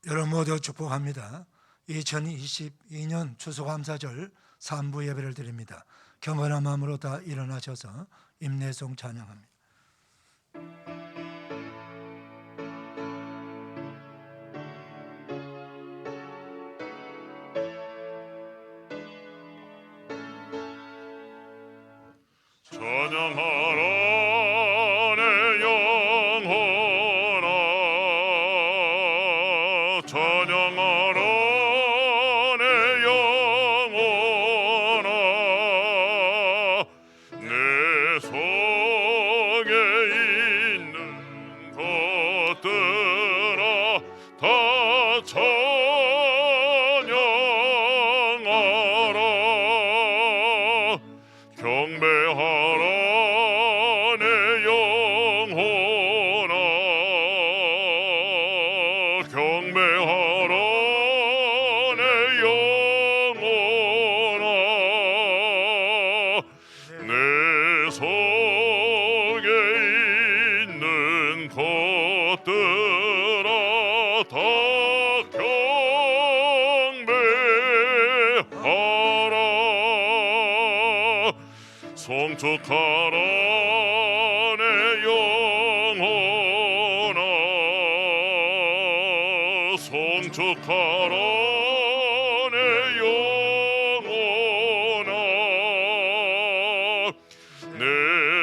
여러분 모두 축복합니다. 2022년 추수감사절 3부 예배를 드립니다. 경건한 마음으로 다 일어나셔서 임내송 찬양합니다. 찬양하라 내 영혼아, 찬양하라 내 영혼아. 내 속에 있는 것들아 다 찬양하라. 경배하라 내 영혼아, 경배하라 내 영혼아. 내 속에 있는 것들아 다 경배하라. 송축하라 내 영혼아, 송축하라 내 영혼아. 내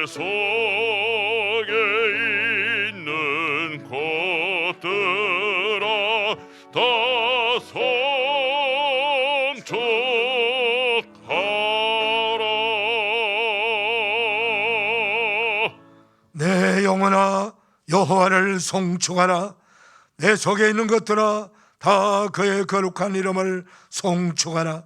속에 있는 것들아 다 송축하라. 내 영혼아 여호와를 송축하라. 내 속에 있는 것들아 다 그의 거룩한 이름을 송축하라.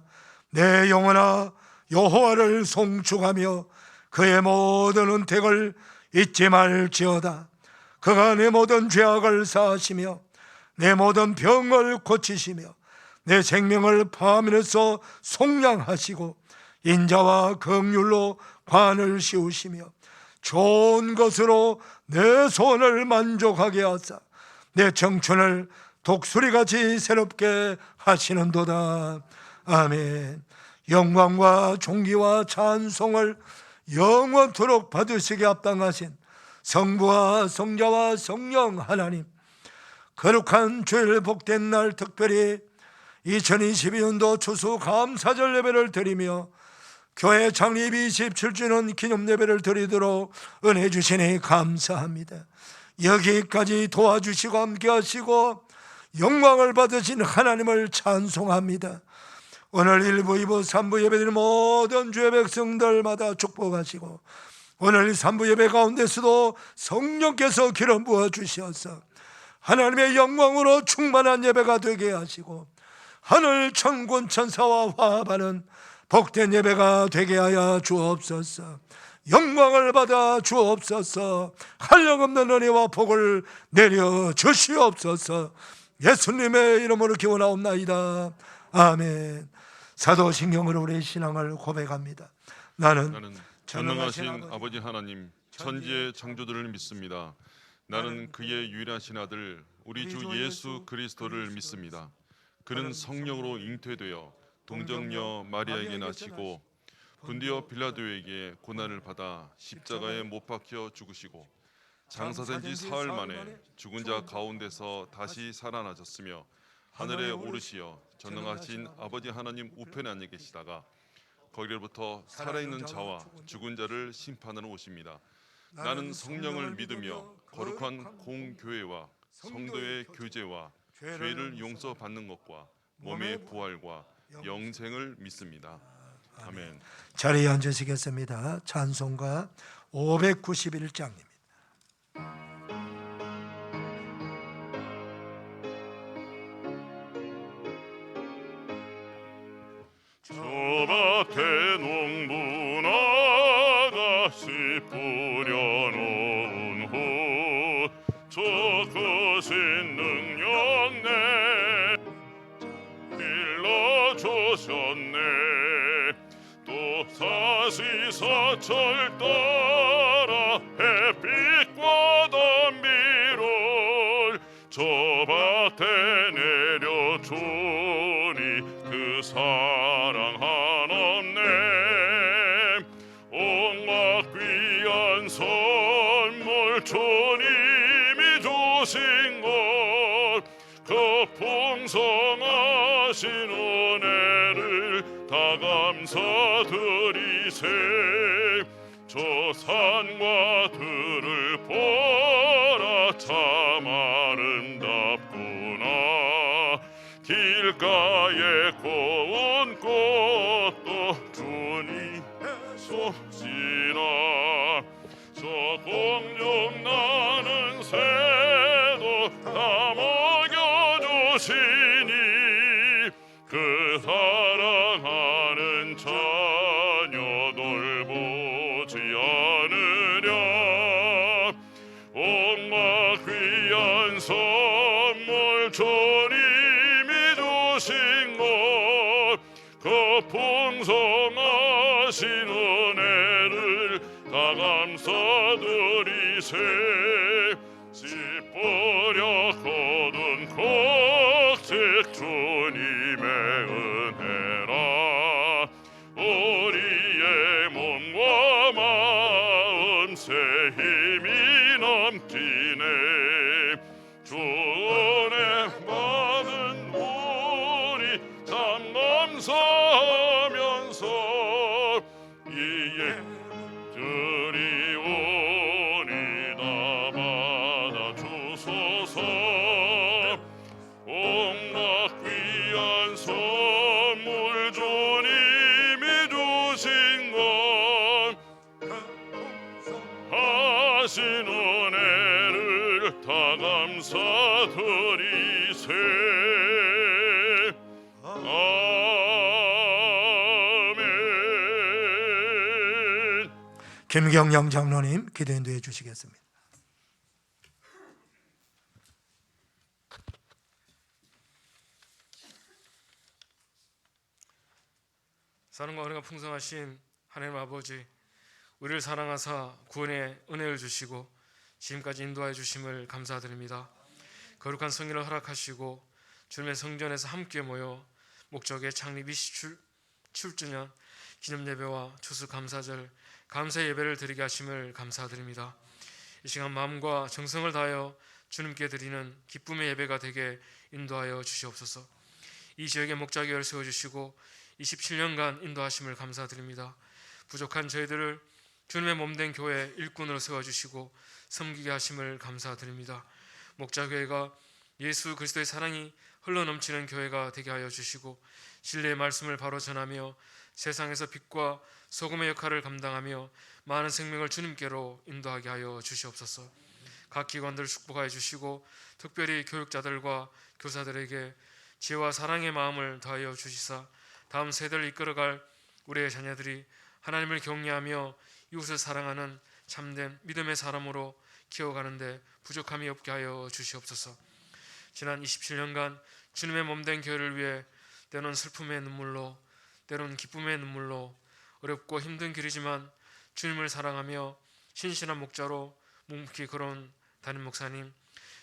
내 영혼아 여호와를 송축하며 그의 모든 은택을 잊지 말지어다. 그가 내 모든 죄악을 사하시며 내 모든 병을 고치시며 내 생명을 파하면서 속량하시고 인자와 긍휼로 관을 씌우시며 좋은 것으로 내 손을 만족하게 하사 내 청춘을 독수리같이 새롭게 하시는도다. 아멘. 영광과 존귀와 찬송을 영원토록 받으시게 합당하신 성부와 성자와 성령 하나님, 거룩한 주일 복된 날 특별히 2022년도 추수감사절 예배를 드리며 교회 창립 27주년 기념 예배를 드리도록 은혜 주시니 감사합니다. 여기까지 도와주시고 함께 하시고 영광을 받으신 하나님을 찬송합니다. 오늘 1부, 2부, 3부 예배드리는 모든 주의 백성들마다 축복하시고 오늘 3부 예배 가운데서도 성령께서 기름 부어 주셔서 하나님의 영광으로 충만한 예배가 되게 하시고 하늘 천군 천사와 화합하는 복된 예배가 되게 하여 주옵소서. 영광을 받아 주옵소서. 한량없는 은혜와 복을 내려 주시옵소서. 예수님의 이름으로 기원하옵나이다. 아멘. 사도신경으로 우리의 신앙을 고백합니다. 나는 전능하신 아버지 하나님, 천지의 창조주를 믿습니다. 나는 그의 유일하신 아들 우리 주 예수 그리스도를 믿습니다. 그는 성령으로 잉태되어 동정녀 마리아에게 나시고 분디오 빌라도에게 고난을 받아 십자가에 못 박혀 죽으시고 장사된 지 사흘 만에 죽은 자 가운데서 다시 살아나셨으며 하늘에 오르시어 전능하신 아버지 하나님 우편에 앉아 계시다가 거기로부터 살아있는 자와 죽은 자를 심판하러 오십니다. 나는 성령을 믿으며 거룩한 공교회와 성도의 교제와 죄를 용서받는 것과 몸의 부활과 영생을 믿습니다. 아멘. 자리에 앉으시겠습니다. 찬송가 591장입니다. 저 밭에 농부 아가씨 뿌려놓은 후 저 크신 능력 내 일러주셨네. 또 사시사철 따라 햇빛과 단비를 저 밭에 내 귀한 선물 주님이 주신 것, 그 풍성하신 은혜를 다 감사드리세. 저 산과 들을 보라 참 아름답구나. 길가에 고운 꽃도 주님의 솜씨나. 저 공중 나는 새도 다 먹여주시니 그 사랑하는 자녀 돌보지 않으랴. 온갖 귀한 선물 주님이 주신 것, 그 풍성하신 은혜를 다 감사드리세. 씨 뿌려 거둔 곡식 주님의 은혜라. 우리의 몸과 마음 새 힘이 넘치네. 주 은혜 받은 우리 참 감사하면서 이에 드리오니 다 받아주소서. 온갖 귀한 선물 주님이 주신 것, 하신 은혜를 다 감사드리세. 아멘. 김경영 장로님 기도 인도해 주시겠습니다. 사랑과 은혜가 풍성하신 하나님 아버지, 우리를 사랑하사 구원의 은혜를 주시고 지금까지 인도하여 주심을 감사드립니다. 거룩한 성일을 허락하시고 주님의 성전에서 함께 모여 목적의 창립 27주년 기념예배와 추수감사절 감사 예배를 드리게 하심을 감사드립니다. 이 시간 마음과 정성을 다하여 주님께 드리는 기쁨의 예배가 되게 인도하여 주시옵소서. 이 지역에 목자교회를 세워주시고 27년간 인도하심을 감사드립니다. 부족한 저희들을 주님의 몸된 교회 일꾼으로 세워주시고 섬기게 하심을 감사드립니다. 목자교회가 예수 그리스도의 사랑이 흘러넘치는 교회가 되게 하여 주시고 진리의 말씀을 바로 전하며 세상에서 빛과 소금의 역할을 감당하며 많은 생명을 주님께로 인도하게 하여 주시옵소서. 각 기관들을 축복하여 주시고 특별히 교육자들과 교사들에게 지혜와 사랑의 마음을 더하여 주시사 다음 세대를 이끌어갈 우리의 자녀들이 하나님을 경외하며 이웃을 사랑하는 참된 믿음의 사람으로 키워가는데 부족함이 없게 하여 주시옵소서. 지난 27년간 주님의 몸된 교회를 위해 때론 슬픔의 눈물로 때론 기쁨의 눈물로 어렵고 힘든 길이지만 주님을 사랑하며 신실한 목자로 묵묵히 걸어온 담임 목사님,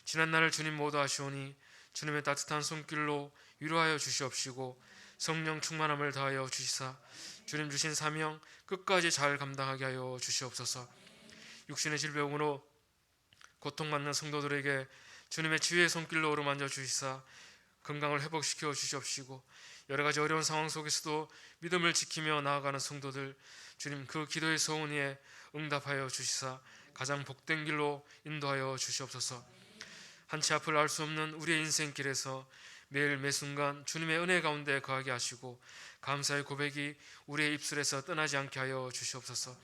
지난날을 주님 모두 아시오니 주님의 따뜻한 손길로 위로하여 주시옵시고 성령 충만함을 더하여 주시사 주님 주신 사명 끝까지 잘 감당하게 하여 주시옵소서. 육신의 질병으로 고통받는 성도들에게 주님의 지혜의 손길로 어루만져 주시사 건강을 회복시켜 주시옵시고 여러 가지 어려운 상황 속에서도 믿음을 지키며 나아가는 성도들 주님 그 기도의 소원에 응답하여 주시사 가장 복된 길로 인도하여 주시옵소서. 한치 앞을 알 수 없는 우리의 인생길에서 매일 매순간 주님의 은혜 가운데 거하게 하시고 감사의 고백이 우리의 입술에서 떠나지 않게 하여 주시옵소서.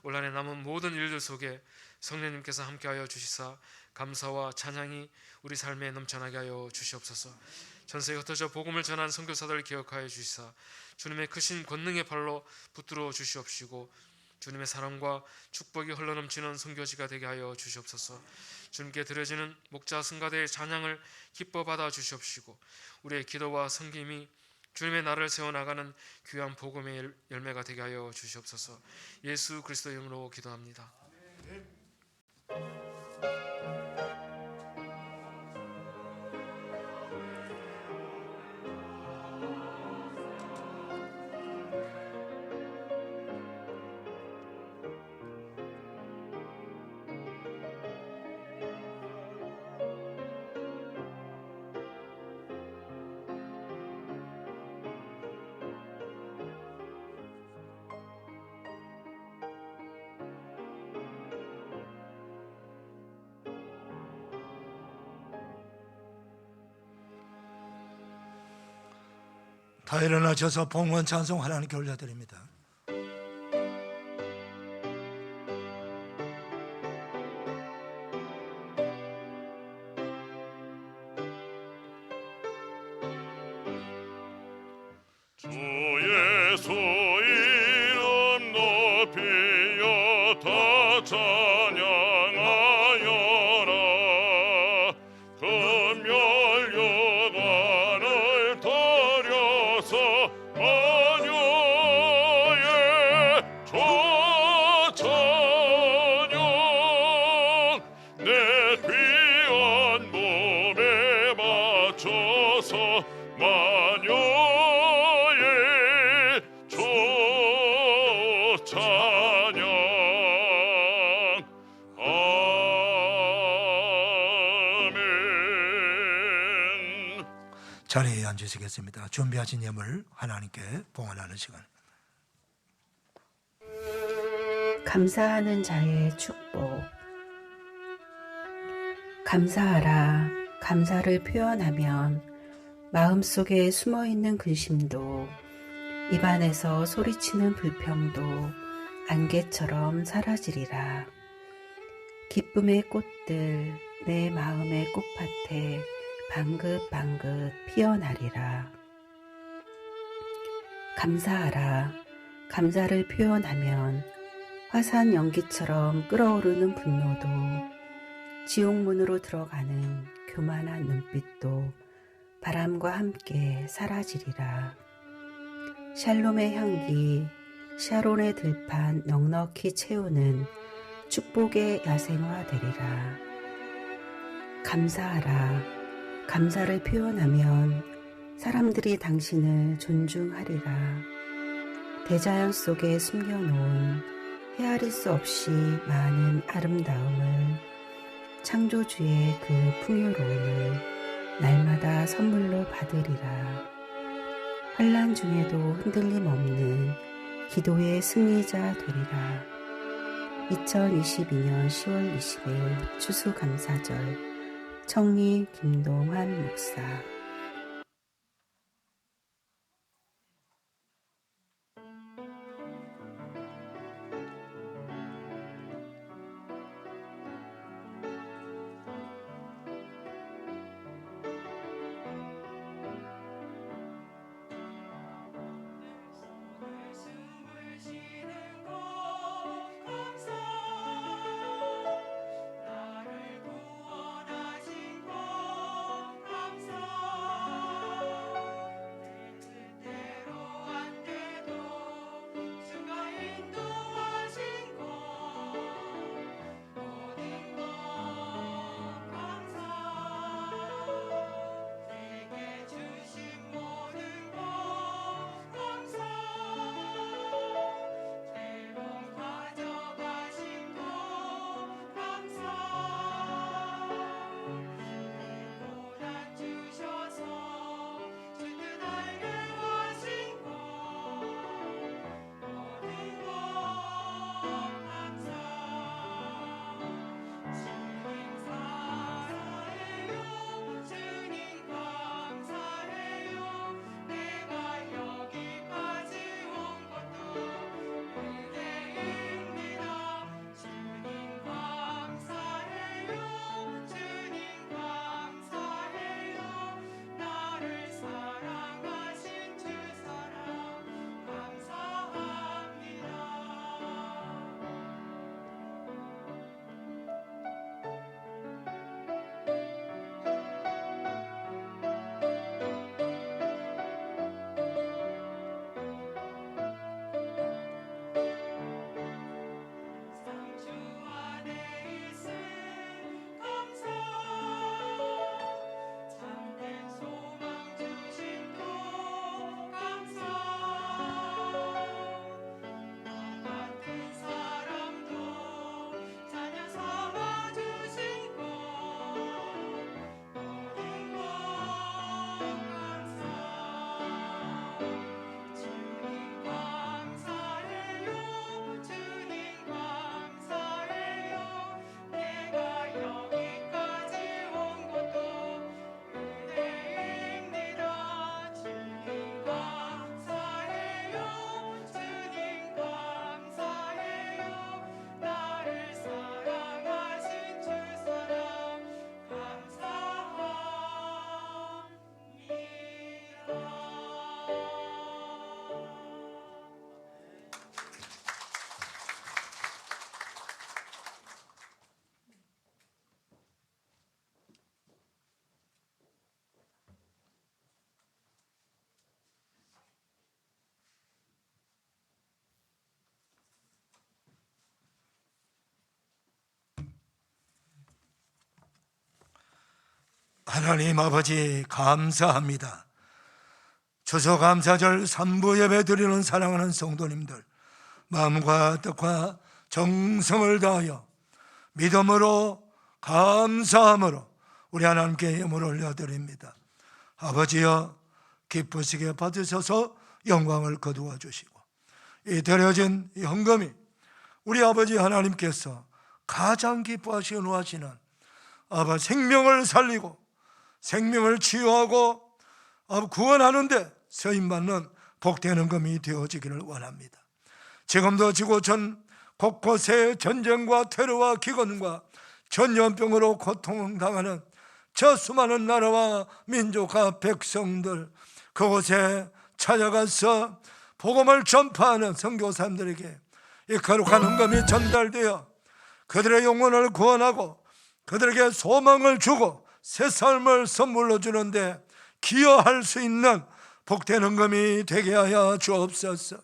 올 한해 남은 모든 일들 속에 성령님께서 함께하여 주시사 감사와 찬양이 우리 삶에 넘쳐나게 하여 주시옵소서. 전세에 흩어져 복음을 전한 선교사들을 기억하여 주시사 주님의 크신 권능의 발로 붙들어 주시옵시고 주님의 사랑과 축복이 흘러넘치는 선교지가 되게 하여 주시옵소서. 주님께 드려지는 목자 승가대의 찬양을 기뻐 받아 주시옵시고 우리의 기도와 섬김이 주님의 나라를 세워나가는 귀한 복음의 열매가 되게 하여 주시옵소서. 예수 그리스도의 이름으로 기도합니다. 다 일어나셔서 봉헌 찬송 하나님께 올려드립니다. 주 예수 이름 높이여 다 찬양하여라. 금멸 여관을 들여서 마녀의 조찬양 내 귀한 몸에 맞춰서 마녀의 조찬양. 아멘. 자리에 앉으시겠습니다. 준비하신 예물 하나님께 봉헌하는 시간. 감사하는 자의 축복. 감사하라. 감사를 표현하면 마음속에 숨어있는 근심도, 입안에서 소리치는 불평도 안개처럼 사라지리라. 기쁨의 꽃들 내 마음의 꽃밭에 방긋방긋 피어나리라. 감사하라. 감사를 표현하면 화산 연기처럼 끓어오르는 분노도, 지옥문으로 들어가는 교만한 눈빛도 바람과 함께 사라지리라. 샬롬의 향기, 샤론의 들판 넉넉히 채우는 축복의 야생화 되리라. 감사하라. 감사를 표현하면 사람들이 당신을 존중하리라. 대자연 속에 숨겨놓은 헤아릴 수 없이 많은 아름다움을, 창조주의 그 풍요로움을 날마다 선물로 받으리라. 환난 중에도 흔들림 없는 기도의 승리자 되리라. 2022년 10월 20일 추수감사절 청리 김동환 목사. 나를 구원하신 것 감사. 하나님 아버지 감사합니다. 추수감사절 3부 예배 드리는 사랑하는 성도님들, 마음과 뜻과 정성을 다하여 믿음으로 감사함으로 우리 하나님께 예물을 올려드립니다. 아버지여, 기쁘시게 받으셔서 영광을 거두어 주시고, 이 드려진 이 헌금이 우리 아버지 하나님께서 가장 기뻐하시고 노하시는 아버지 생명을 살리고 생명을 치유하고 구원하는 데 서임받는 복된 헌금이 되어지기를 원합니다. 지금도 지구촌 곳곳에 전쟁과 테러와 기근과 전염병으로 고통당하는 저 수많은 나라와 민족과 백성들, 그곳에 찾아가서 복음을 전파하는 선교사님들에게 이 거룩한 헌금이 전달되어 그들의 영혼을 구원하고 그들에게 소망을 주고 새 삶을 선물로 주는데 기여할 수 있는 복된 헌금이 되게 하여 주옵소서.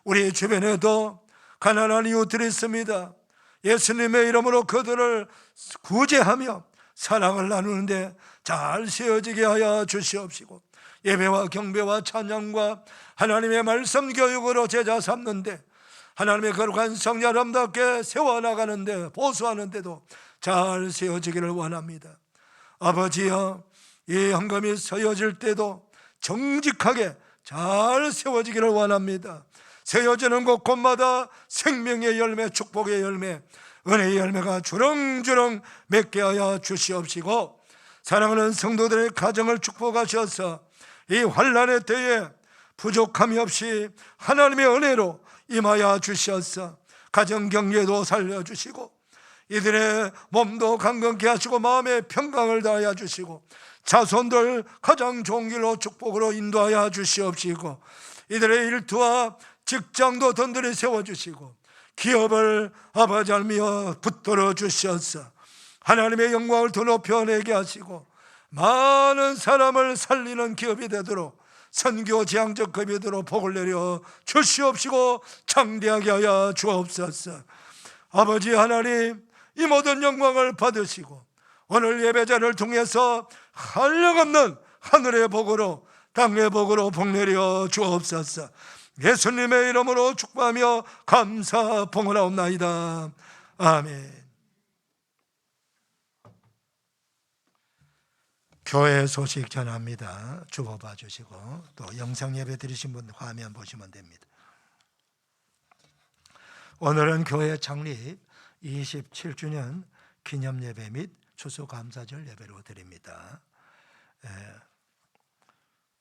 우리 주변에도 가난한 이웃들이 있습니다. 예수님의 이름으로 그들을 구제하며 사랑을 나누는데 잘 세워지게 하여 주시옵시고, 예배와 경배와 찬양과 하나님의 말씀 교육으로 제자 삼는데 하나님의 거룩한 성령 아름답게 세워나가는데 보수하는데도 잘 세워지기를 원합니다. 아버지여, 이 헌금이 세워질 때도 정직하게 잘 세워지기를 원합니다. 세워지는 곳곳마다 생명의 열매, 축복의 열매, 은혜의 열매가 주렁주렁 맺게 하여 주시옵시고, 사랑하는 성도들의 가정을 축복하셔서 이 환난의 때에 부족함이 없이 하나님의 은혜로 임하여 주셔서 가정 경제도 살려주시고 이들의 몸도 강건케 하시고 마음의 평강을 다하여 주시고 자손들 가장 좋은 길로 축복으로 인도하여 주시옵시고, 이들의 일터와 직장도 든든히 세워주시고 기업을 아버지 알미어 붙들어 주셔서 하나님의 영광을 더 높여내게 하시고 많은 사람을 살리는 기업이 되도록 선교 지향적 기업이 되도록 복을 내려 주시옵시고 창대하게 하여 주옵소서. 아버지 하나님, 이 모든 영광을 받으시고 오늘 예배자를 통해서 한량없는 하늘의 복으로 땅의 복으로 복 내려 주옵소서. 예수님의 이름으로 축복하며 감사 봉헌하옵나이다. 아멘. 교회 소식 전합니다. 주보 봐주시고 또 영상 예배 드리신 분 화면 보시면 됩니다. 오늘은 교회 창립 27주년 기념 예배 및 추수감사절 예배로 드립니다.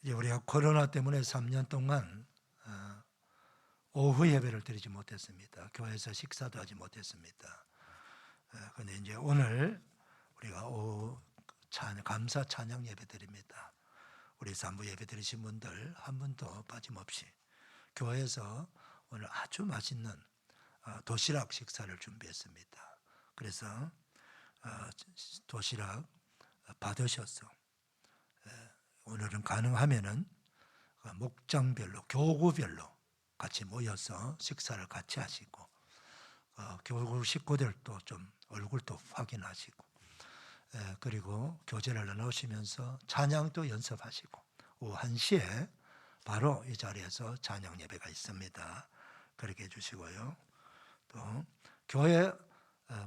우리가 코로나 때문에 3년 동안 오후 예배를 드리지 못했습니다. 교회에서 식사도 하지 못했습니다. 그런데 이제 오늘 우리가 오후 감사 찬양 예배 드립니다. 우리 3부 예배 드리신 분들 한 분도 빠짐없이 교회에서 오늘 아주 맛있는 도시락 식사를 준비했습니다. 그래서 도시락 받으셔서 오늘은 가능하면은 목장별로 교구별로 같이 모여서 식사를 같이 하시고 교구 식구들도 좀 얼굴도 확인하시고 그리고 교제를 나누시면서 찬양도 연습하시고 오후 1시에 바로 이 자리에서 찬양 예배가 있습니다. 그렇게 해주시고요. 또 교회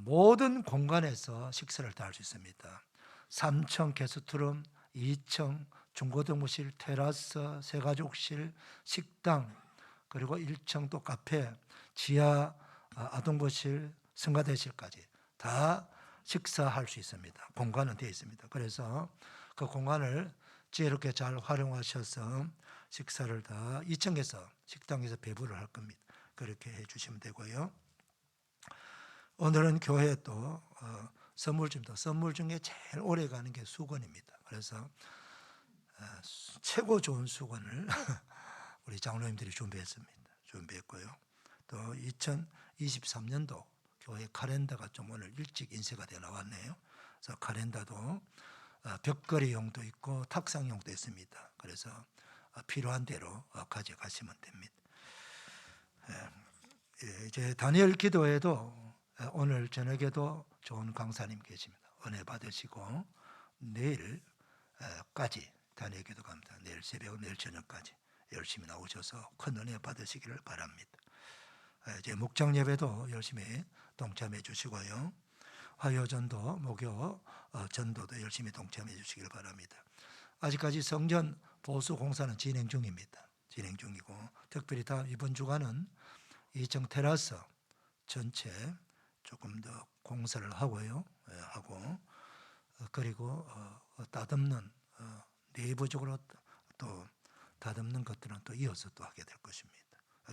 모든 공간에서 식사를 다 할 수 있습니다. 3층 게스트룸, 2층 중고등부실, 테라스, 새가족실, 식당, 그리고 1층 또 카페, 지하 아동부실, 성가대실까지 다 식사할 수 있습니다. 공간은 되어 있습니다. 그래서 그 공간을 지혜롭게 잘 활용하셔서 식사를 다 2층에서 식당에서 배부를 할 겁니다. 그렇게 해주시면 되고요. 오늘은 교회에 또 선물 줍니다. 선물 중에 제일 오래 가는 게 수건입니다. 그래서 최고 좋은 수건을 우리 장로님들이 준비했고요. 또 2023년도 교회 카렌더가 좀 오늘 일찍 인쇄가 되어 나왔네요. 그래서 카렌더도 벽걸이용도 있고 탁상용도 있습니다. 그래서 필요한 대로 가져가시면 됩니다. 이제 다니엘 기도회도 오늘 저녁에도 좋은 강사님 계십니다. 은혜 받으시고 내일 까지 다니기도 감사. 내일 새벽 내일 저녁까지 열심히 나오셔서 큰 은혜 받으시기를 바랍니다. 이제 목장 예배도 열심히 동참해 주시고요. 화요전도 목요 전도도 열심히 동참해 주시길 바랍니다. 아직까지 성전 보수 공사는 진행 중입니다. 진행 중이고 특별히 다 이번 주간은 2층 테라스 전체 조금 더 공사를 하고요. 하고 그리고 다듬는 내부적으로 또 다듬는 것들은 또 이어서 또 하게 될 것입니다.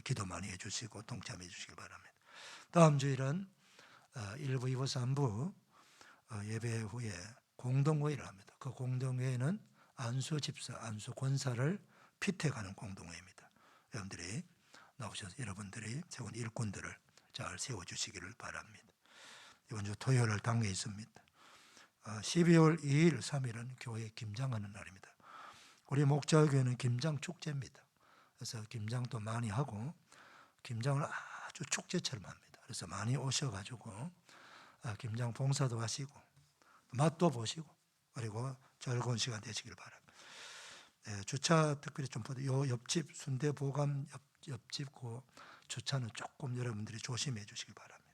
기도 많이 해주시고 동참해 주시길 바랍니다. 다음 주일은 1부, 2부, 3부 예배 후에 공동회의를 합니다. 그 공동회의는 안수 집사, 안수 권사를 피택하는 공동회의입니다. 여러분들이 나오셔서 여러분들이 세운 일꾼들을 잘 세워주시기를 바랍니다. 이번 주 토요일 당회 있습니다. 12월 2일, 3일은 교회 김장하는 날입니다. 우리 목자교회는 김장 축제입니다. 그래서 김장도 많이 하고 김장을 아주 축제처럼 합니다. 그래서 많이 오셔가지고 김장 봉사도 하시고 맛도 보시고 그리고 즐거운 시간 되시길 바랍니다. 주차 특별히 좀 보세요. 요 옆집 순대보감 옆집 그 주차는 조금 여러분들이 조심해 주시길 바랍니다.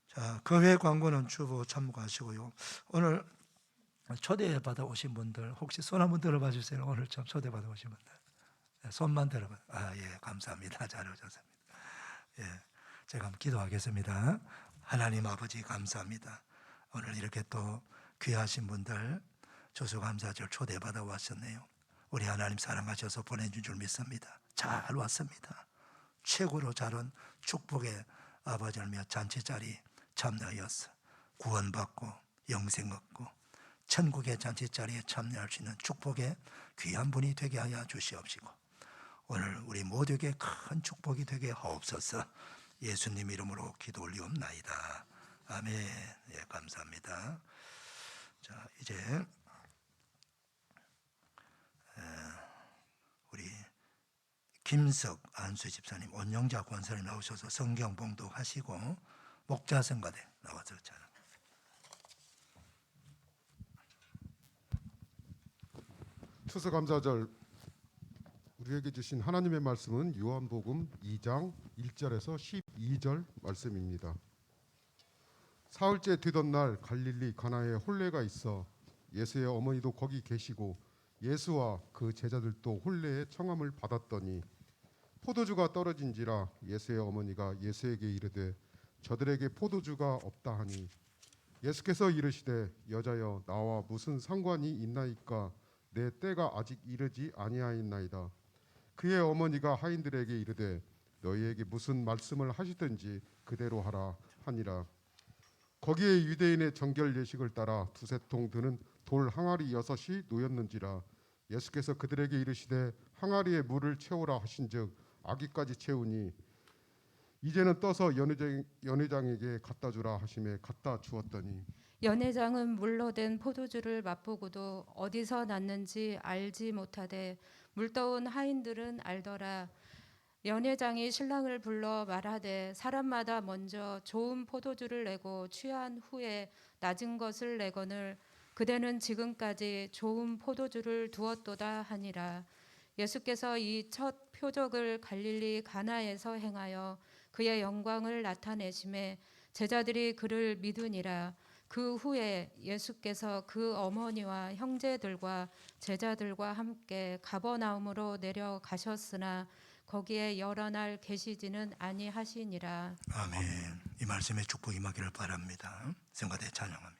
자, 교회 광고는 주보 참고하시고요. 오늘 초대받아 오신 분들 혹시 손 한번 들어봐 주세요. 오늘 좀 초대받아 오신 분들 손만 들어봐. 예, 감사합니다. 잘 오셨습니다. 예, 제가 한번 기도하겠습니다. 하나님 아버지 감사합니다. 오늘 이렇게 또 귀하신 분들 추수감사절 초대받아 왔었네요. 우리 하나님 사랑하셔서 보내준 줄 믿습니다. 잘 왔습니다. 최고로 잘 온 축복의 아버지를 잔치 자리 참여하였어 구원받고 영생 얻고 천국의 잔치 자리에 참여할 수 있는 축복의 귀한 분이 되게 하여 주시옵시고 오늘 우리 모두에게 큰 축복이 되게 하옵소서. 예수님 이름으로 기도 올리옵나이다. 아멘. 예, 감사합니다. 자, 이제 우리 김석 안수 집사님, 원영자 권사님 나오셔서 성경 봉독하시고 목자성가대 나와서 잘. 추수감사절 우리에게 주신 하나님의 말씀은 요한복음 2장 1절에서 12절 말씀입니다. 사흘째 되던 날 갈릴리 가나에 혼례가 있어 예수의 어머니도 거기 계시고 예수와 그 제자들도 혼례의 청함을 받았더니 포도주가 떨어진지라 예수의 어머니가 예수에게 이르되 저들에게 포도주가 없다 하니 예수께서 이르시되 여자여 나와 무슨 상관이 있나이까 내 때가 아직 이르지 아니하였나이다. 그의 어머니가 하인들에게 이르되 너희에게 무슨 말씀을 하시든지 그대로 하라 하니라. 거기에 유대인의 정결 예식을 따라 두세 통 드는 돌 항아리 6이 놓였는지라. 예수께서 그들에게 이르시되 항아리에 물을 채우라 하신즉 아기까지 채우니 이제는 떠서 연회장에게 갖다 주라 하심에 갖다 주었더니 연회장은 물로 된 포도주를 맛보고도 어디서 났는지 알지 못하되 물떠온 하인들은 알더라. 연회장이 신랑을 불러 말하되 사람마다 먼저 좋은 포도주를 내고 취한 후에 낮은 것을 내거늘 그대는 지금까지 좋은 포도주를 두었도다 하니라. 예수께서 이 첫 표적을 갈릴리 가나에서 행하여 그의 영광을 나타내심에 제자들이 그를 믿으니라. 그 후에 예수께서 그 어머니와 형제들과 제자들과 함께 가버나움으로 내려가셨으나 거기에 여러 날 계시지는 아니하시니라. 아멘. 이 말씀에 축복이 임하기를 바랍니다. 성가대 찬양합니다.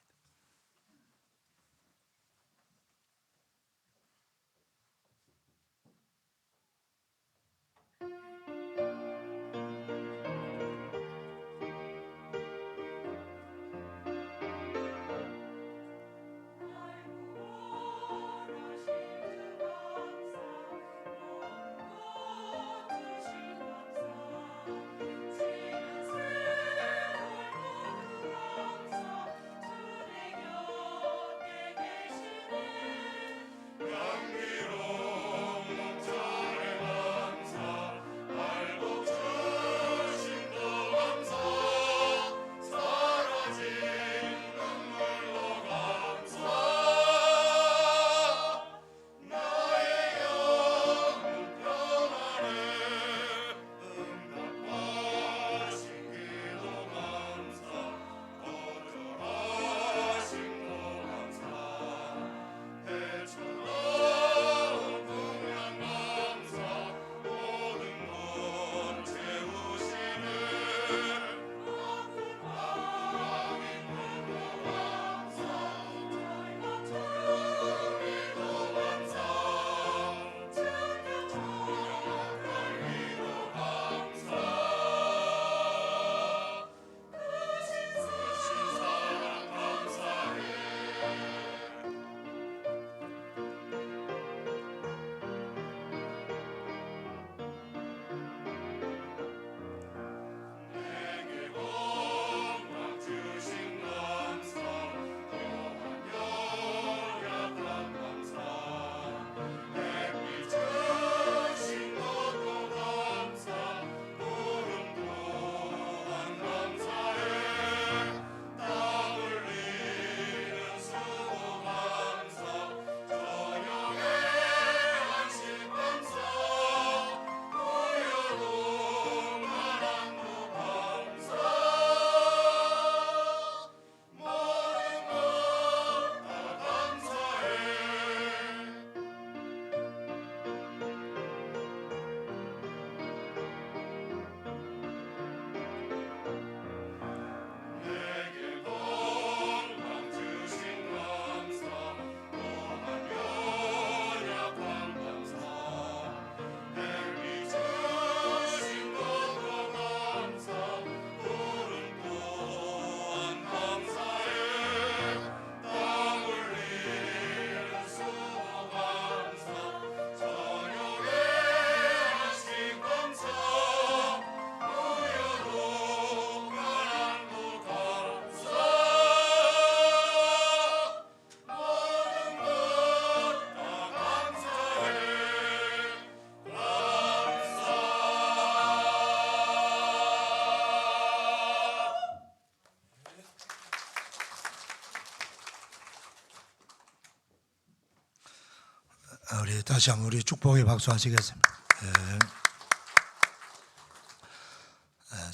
우리 다시 한번 우리 축복의 박수 하시겠습니다.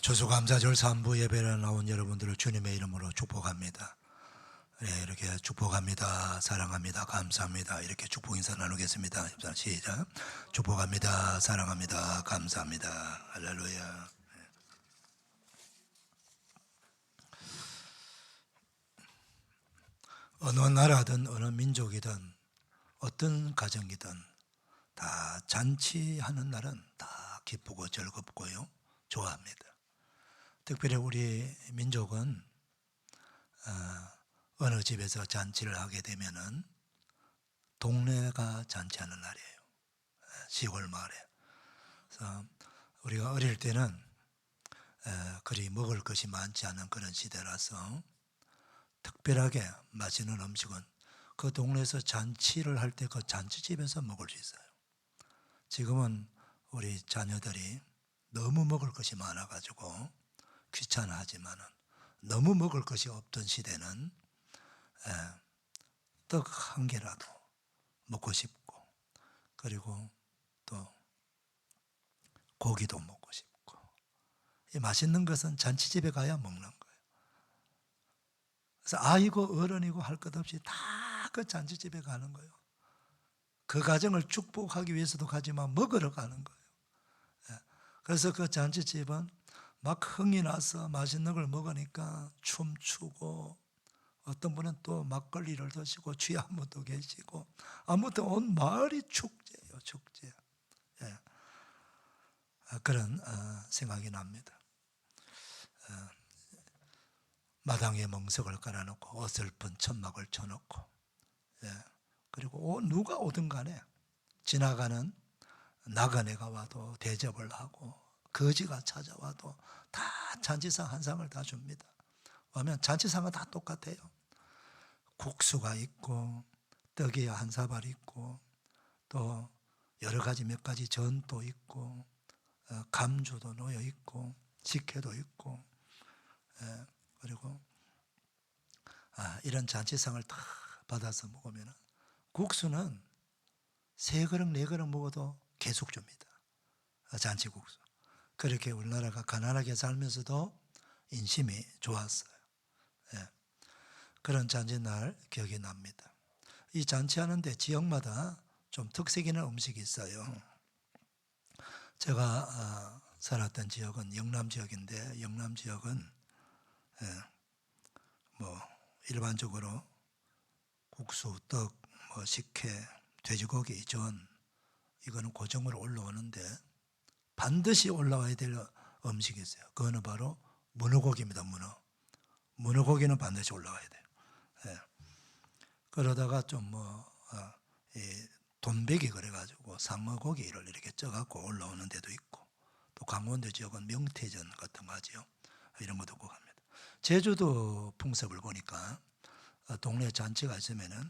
추수감사절 3부 예배를 나온 여러분들을 주님의 이름으로 축복합니다. 이렇게 축복합니다, 사랑합니다, 감사합니다, 이렇게 축복 인사 나누겠습니다. 시작. 축복합니다, 사랑합니다, 감사합니다. 할렐루야. 어느 나라든 어느 민족이든 어떤 가정이든 다 잔치하는 날은 다 기쁘고 즐겁고요, 좋아합니다. 특별히 우리 민족은 어느 집에서 잔치를 하게 되면은 동네가 잔치하는 날이에요. 시골 마을에. 그래서 우리가 어릴 때는 그리 먹을 것이 많지 않은 그런 시대라서 특별하게 맛있는 음식은 그 동네에서 잔치를 할 때 그 잔치집에서 먹을 수 있어요. 지금은 우리 자녀들이 너무 먹을 것이 많아가지고 귀찮아하지만은 너무 먹을 것이 없던 시대는 떡 한 개라도 먹고 싶고, 그리고 또 고기도 먹고 싶고, 이 맛있는 것은 잔치집에 가야 먹는 거예요. 그래서 아이고 어른이고 할 것 없이 다 그 잔치집에 가는 거예요. 그 가정을 축복하기 위해서도 가지만 먹으러 가는 거예요. 그래서 그 잔치집은 막 흥이 나서 맛있는 걸 먹으니까 춤추고, 어떤 분은 또 막걸리를 드시고 취한 분도 계시고, 아무튼 온 마을이 축제예요, 축제. 그런 생각이 납니다. 마당에 멍석을 깔아놓고 어설픈 천막을 쳐놓고, 그리고 누가 오든 간에 지나가는 나그네가 와도 대접을 하고, 거지가 찾아와도 다 잔치상 한 상을 다 줍니다. 왜냐하면 잔치상은 다 똑같아요. 국수가 있고, 떡이 한 사발 있고, 또 여러 가지 몇 가지 전도 있고, 감주도 놓여 있고, 식혜도 있고, 그리고 이런 잔치상을 다 받아서 먹으면 국수는 3그릇 4그릇 먹어도 계속 줍니다. 잔치국수. 그렇게 우리나라가 가난하게 살면서도 인심이 좋았어요. 그런 잔치날 기억이 납니다. 이 잔치하는데 지역마다 좀 특색 있는 음식이 있어요. 제가 살았던 지역은 영남 지역인데, 영남 지역은 일반적으로 국수, 떡, 식혜, 돼지고기, 전, 이거는 고정으로 올라오는데 반드시 올라와야 될 음식이 있어요. 그거는 바로 문어고기입니다. 문어고기는 반드시 올라와야 돼요. 그러다가 좀 돈베기 그래가지고 상어고기를 이렇게 쪄갖고 올라오는 데도 있고, 또 강원도 지역은 명태전 같은 거 하죠. 이런 것도 꼭 합니다. 제주도 풍습을 보니까 동네 잔치가 있으면은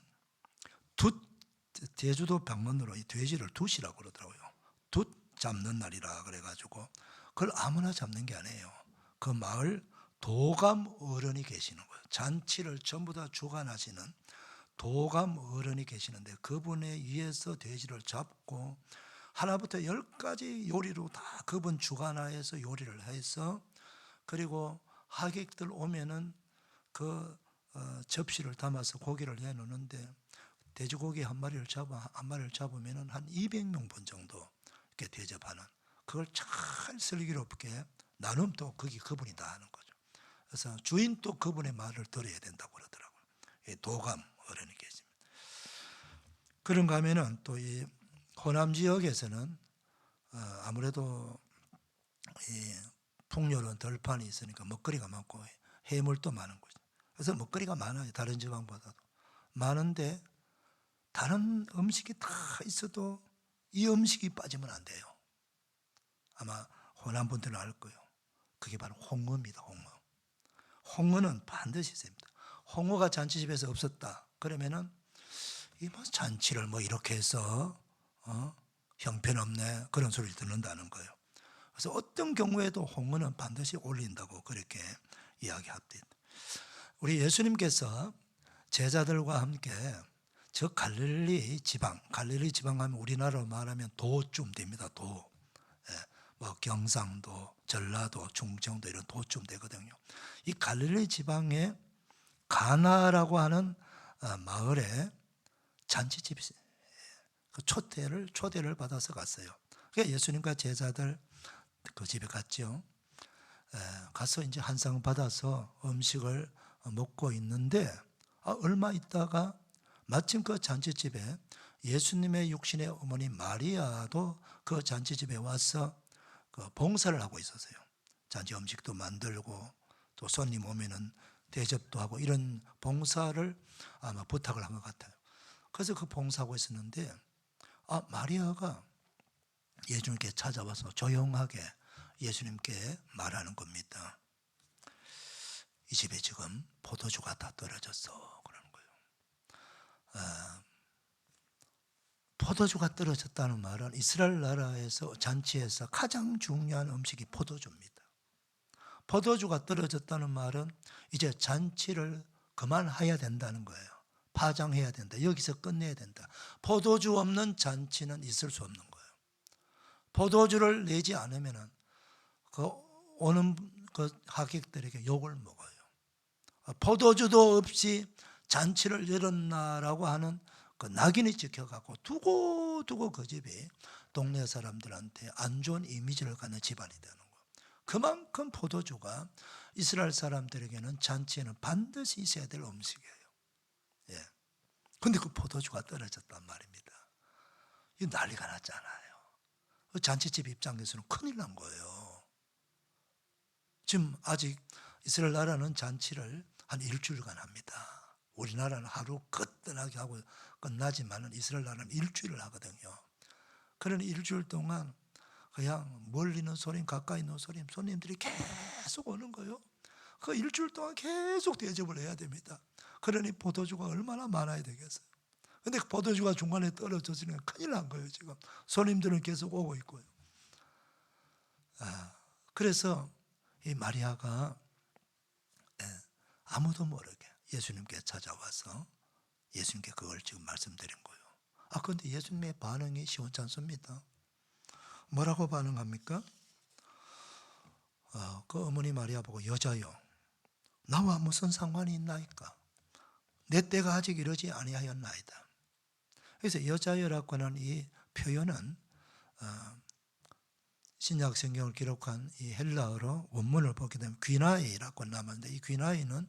제주도 방언으로 이 돼지를 둣이라고 그러더라고요. 둣 잡는 날이라 그래가지고 그걸 아무나 잡는 게 아니에요. 그 마을 도감 어른이 계시는 거예요. 잔치를 전부 다 주관하시는 도감 어른이 계시는데, 그분에 의해서 돼지를 잡고 하나부터 10가지 요리로 다 그분 주관하에서 요리를 해서, 그리고 하객들 오면은 그 접시를 담아서 고기를 내놓는데, 돼지고기 한 마리를 잡으면은 한 200명분 정도 이렇게 대접하는, 그걸 잘 슬기롭게 나눔도 그분이 다 하는 거죠. 그래서 주인도 그분의 말을 들어야 된다고 그러더라고요. 도감 어른이 계십니다. 그런가 하면은 또 이 호남 지역에서는 아무래도 이 풍요로운 들판이 있으니까 먹거리가 많고 해물도 많은 거죠. 그래서 먹거리가 많아요. 다른 지방보다도 많은데, 다른 음식이 다 있어도 이 음식이 빠지면 안 돼요. 아마 호남 분들은 알 거예요. 그게 바로 홍어입니다. 홍어는 반드시 있습니다. 홍어가 잔치집에서 없었다 그러면은 이 잔치를 이렇게 해서 형편없네 그런 소리를 듣는다는 거예요. 그래서 어떤 경우에도 홍어는 반드시 올린다고 그렇게 이야기합니다. 우리 예수님께서 제자들과 함께 저 갈릴리 지방 하면 우리나라로 말하면 도쯤 됩니다. 도. 예, 뭐 경상도, 전라도, 충청도 이런 도쯤 되거든요. 이 갈릴리 지방에 가나라고 하는 마을에 잔치집이 있어요. 그 초대를 받아서 갔어요. 그러니까 예수님과 제자들 그 집에 갔죠. 가서 이제 한 상 받아서 음식을 먹고 있는데 얼마 있다가 마침 그 잔치집에 예수님의 육신의 어머니 마리아도 그 잔치집에 와서 그 봉사를 하고 있었어요. 잔치 음식도 만들고 또 손님 오면은 대접도 하고 이런 봉사를 아마 부탁을 한 것 같아요. 그래서 그 봉사하고 있었는데 마리아가 예수님께 찾아와서 조용하게 예수님께 말하는 겁니다. 이 집에 지금 포도주가 다 떨어졌어 그러는 거예요. 포도주가 떨어졌다는 말은 이스라엘 나라에서 잔치에서 가장 중요한 음식이 포도주입니다. 포도주가 떨어졌다는 말은 이제 잔치를 그만해야 된다는 거예요. 파장해야 된다. 여기서 끝내야 된다. 포도주 없는 잔치는 있을 수 없는 거예요. 포도주를 내지 않으면 그 오는 그 하객들에게 욕을 먹어요. 포도주도 없이 잔치를 열었나라고 하는 그 낙인이 찍혀갖고 두고 그 집이 동네 사람들한테 안 좋은 이미지를 갖는 집안이 되는 거예요. 그만큼 포도주가 이스라엘 사람들에게는 잔치에는 반드시 있어야 될 음식이에요. 예. 근데 그 포도주가 떨어졌단 말입니다. 이 난리가 났잖아요. 그 잔치집 입장에서는 큰일 난 거예요. 지금 아직 이스라엘 나라는 잔치를 한 일주일간 합니다. 우리나라는 하루 거뜬하게 하고 끝나지만 이스라엘 나라는 일주일을 하거든요. 그러니 일주일 동안 그냥 멀리 있는 손님, 가까이 있는 손님들이 계속 오는 거예요. 그 일주일 동안 계속 대접을 해야 됩니다. 그러니 포도주가 얼마나 많아야 되겠어요. 근데 그 포도주가 중간에 떨어졌으니까 큰일 난 거예요. 지금 손님들은 계속 오고 있고요. 그래서 이 마리아가 아무도 모르게 예수님께 찾아와서 예수님께 그걸 지금 말씀드린 거예요. 그런데 예수님의 반응이 시원찮습니다. 뭐라고 반응합니까? 그 어머니 마리아 보고 여자여 나와 무슨 상관이 있나이까? 내 때가 아직 이르지 아니하였나이다. 그래서 여자여라고 하는 이 표현은 신약 성경을 기록한 이 헬라어로 원문을 보게 되면 귀나이라고 나오는데 이 귀나이는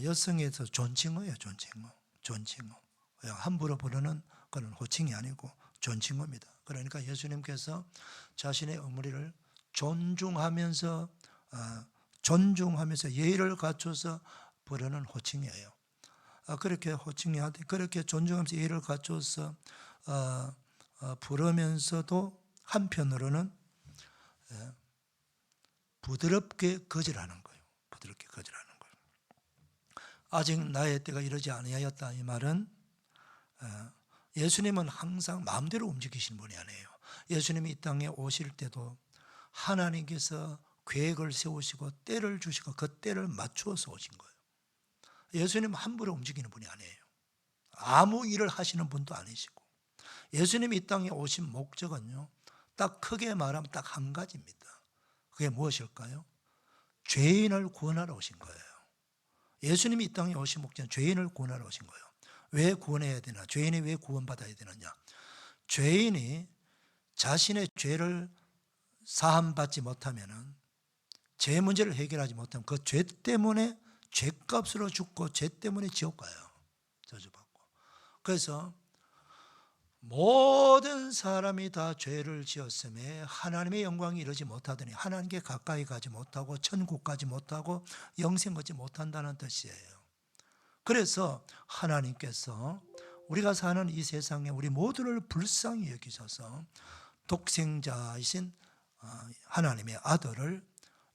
여성에서 존칭어예요. 존칭어. 그냥 함부로 부르는 그런 호칭이 아니고 존칭어입니다. 그러니까 예수님께서 자신의 어머니를 존중하면서 예의를 갖춰서 부르는 호칭이에요. 그렇게 존중하면서 예의를 갖춰서 부르면서도 한편으로는 부드럽게 거절하는 거예요. 아직 나의 때가 이르지 아니하였다 이 말은 예수님은 항상 마음대로 움직이시는 분이 아니에요. 예수님이 이 땅에 오실 때도 하나님께서 계획을 세우시고 때를 주시고 그 때를 맞추어서 오신 거예요. 예수님은 함부로 움직이는 분이 아니에요. 아무 일을 하시는 분도 아니시고 예수님이 이 땅에 오신 목적은요 딱 크게 말하면 딱 한 가지입니다. 그게 무엇일까요? 죄인을 구원하러 오신 거예요. 예수님이 이 땅에 오신 목적은 죄인을 구원하러 오신 거예요. 왜 구원해야 되나? 죄인이 왜 구원받아야 되느냐? 죄인이 자신의 죄를 사함받지 못하면은 죄 문제를 해결하지 못하면 그 죄 때문에 죄값으로 죽고 죄 때문에 지옥 가요. 저주받고. 그래서 모든 사람이 다 죄를 지었음에 하나님의 영광이 이르지 못하더니 하나님께 가까이 가지 못하고 천국 가지 못하고 영생 얻지 못한다는 뜻이에요. 그래서 하나님께서 우리가 사는 이 세상에 우리 모두를 불쌍히 여기셔서 독생자이신 하나님의 아들을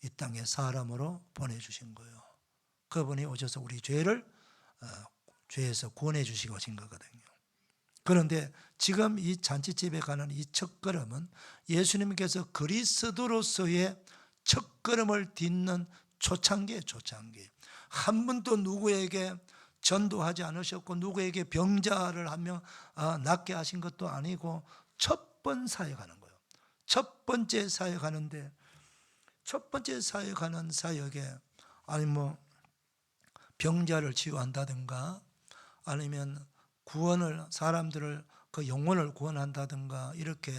이 땅에 사람으로 보내주신 거예요. 그분이 오셔서 우리 죄를 죄에서 구원해 주시고 오신 거거든요. 그런데 지금 이 잔치집에 가는 이 첫걸음은 예수님께서 그리스도로서의 첫걸음을 딛는 초창기예요. 초창기. 한 번도 누구에게 전도하지 않으셨고 누구에게 병자를 한 명 낫게 하신 것도 아니고 첫 번 사역하는 거예요. 첫 번째 사역하는데 첫 번째 사역하는 사역에 아니 뭐 병자를 치유한다든가 아니면 구원을 사람들을 그 영혼을 구원한다든가 이렇게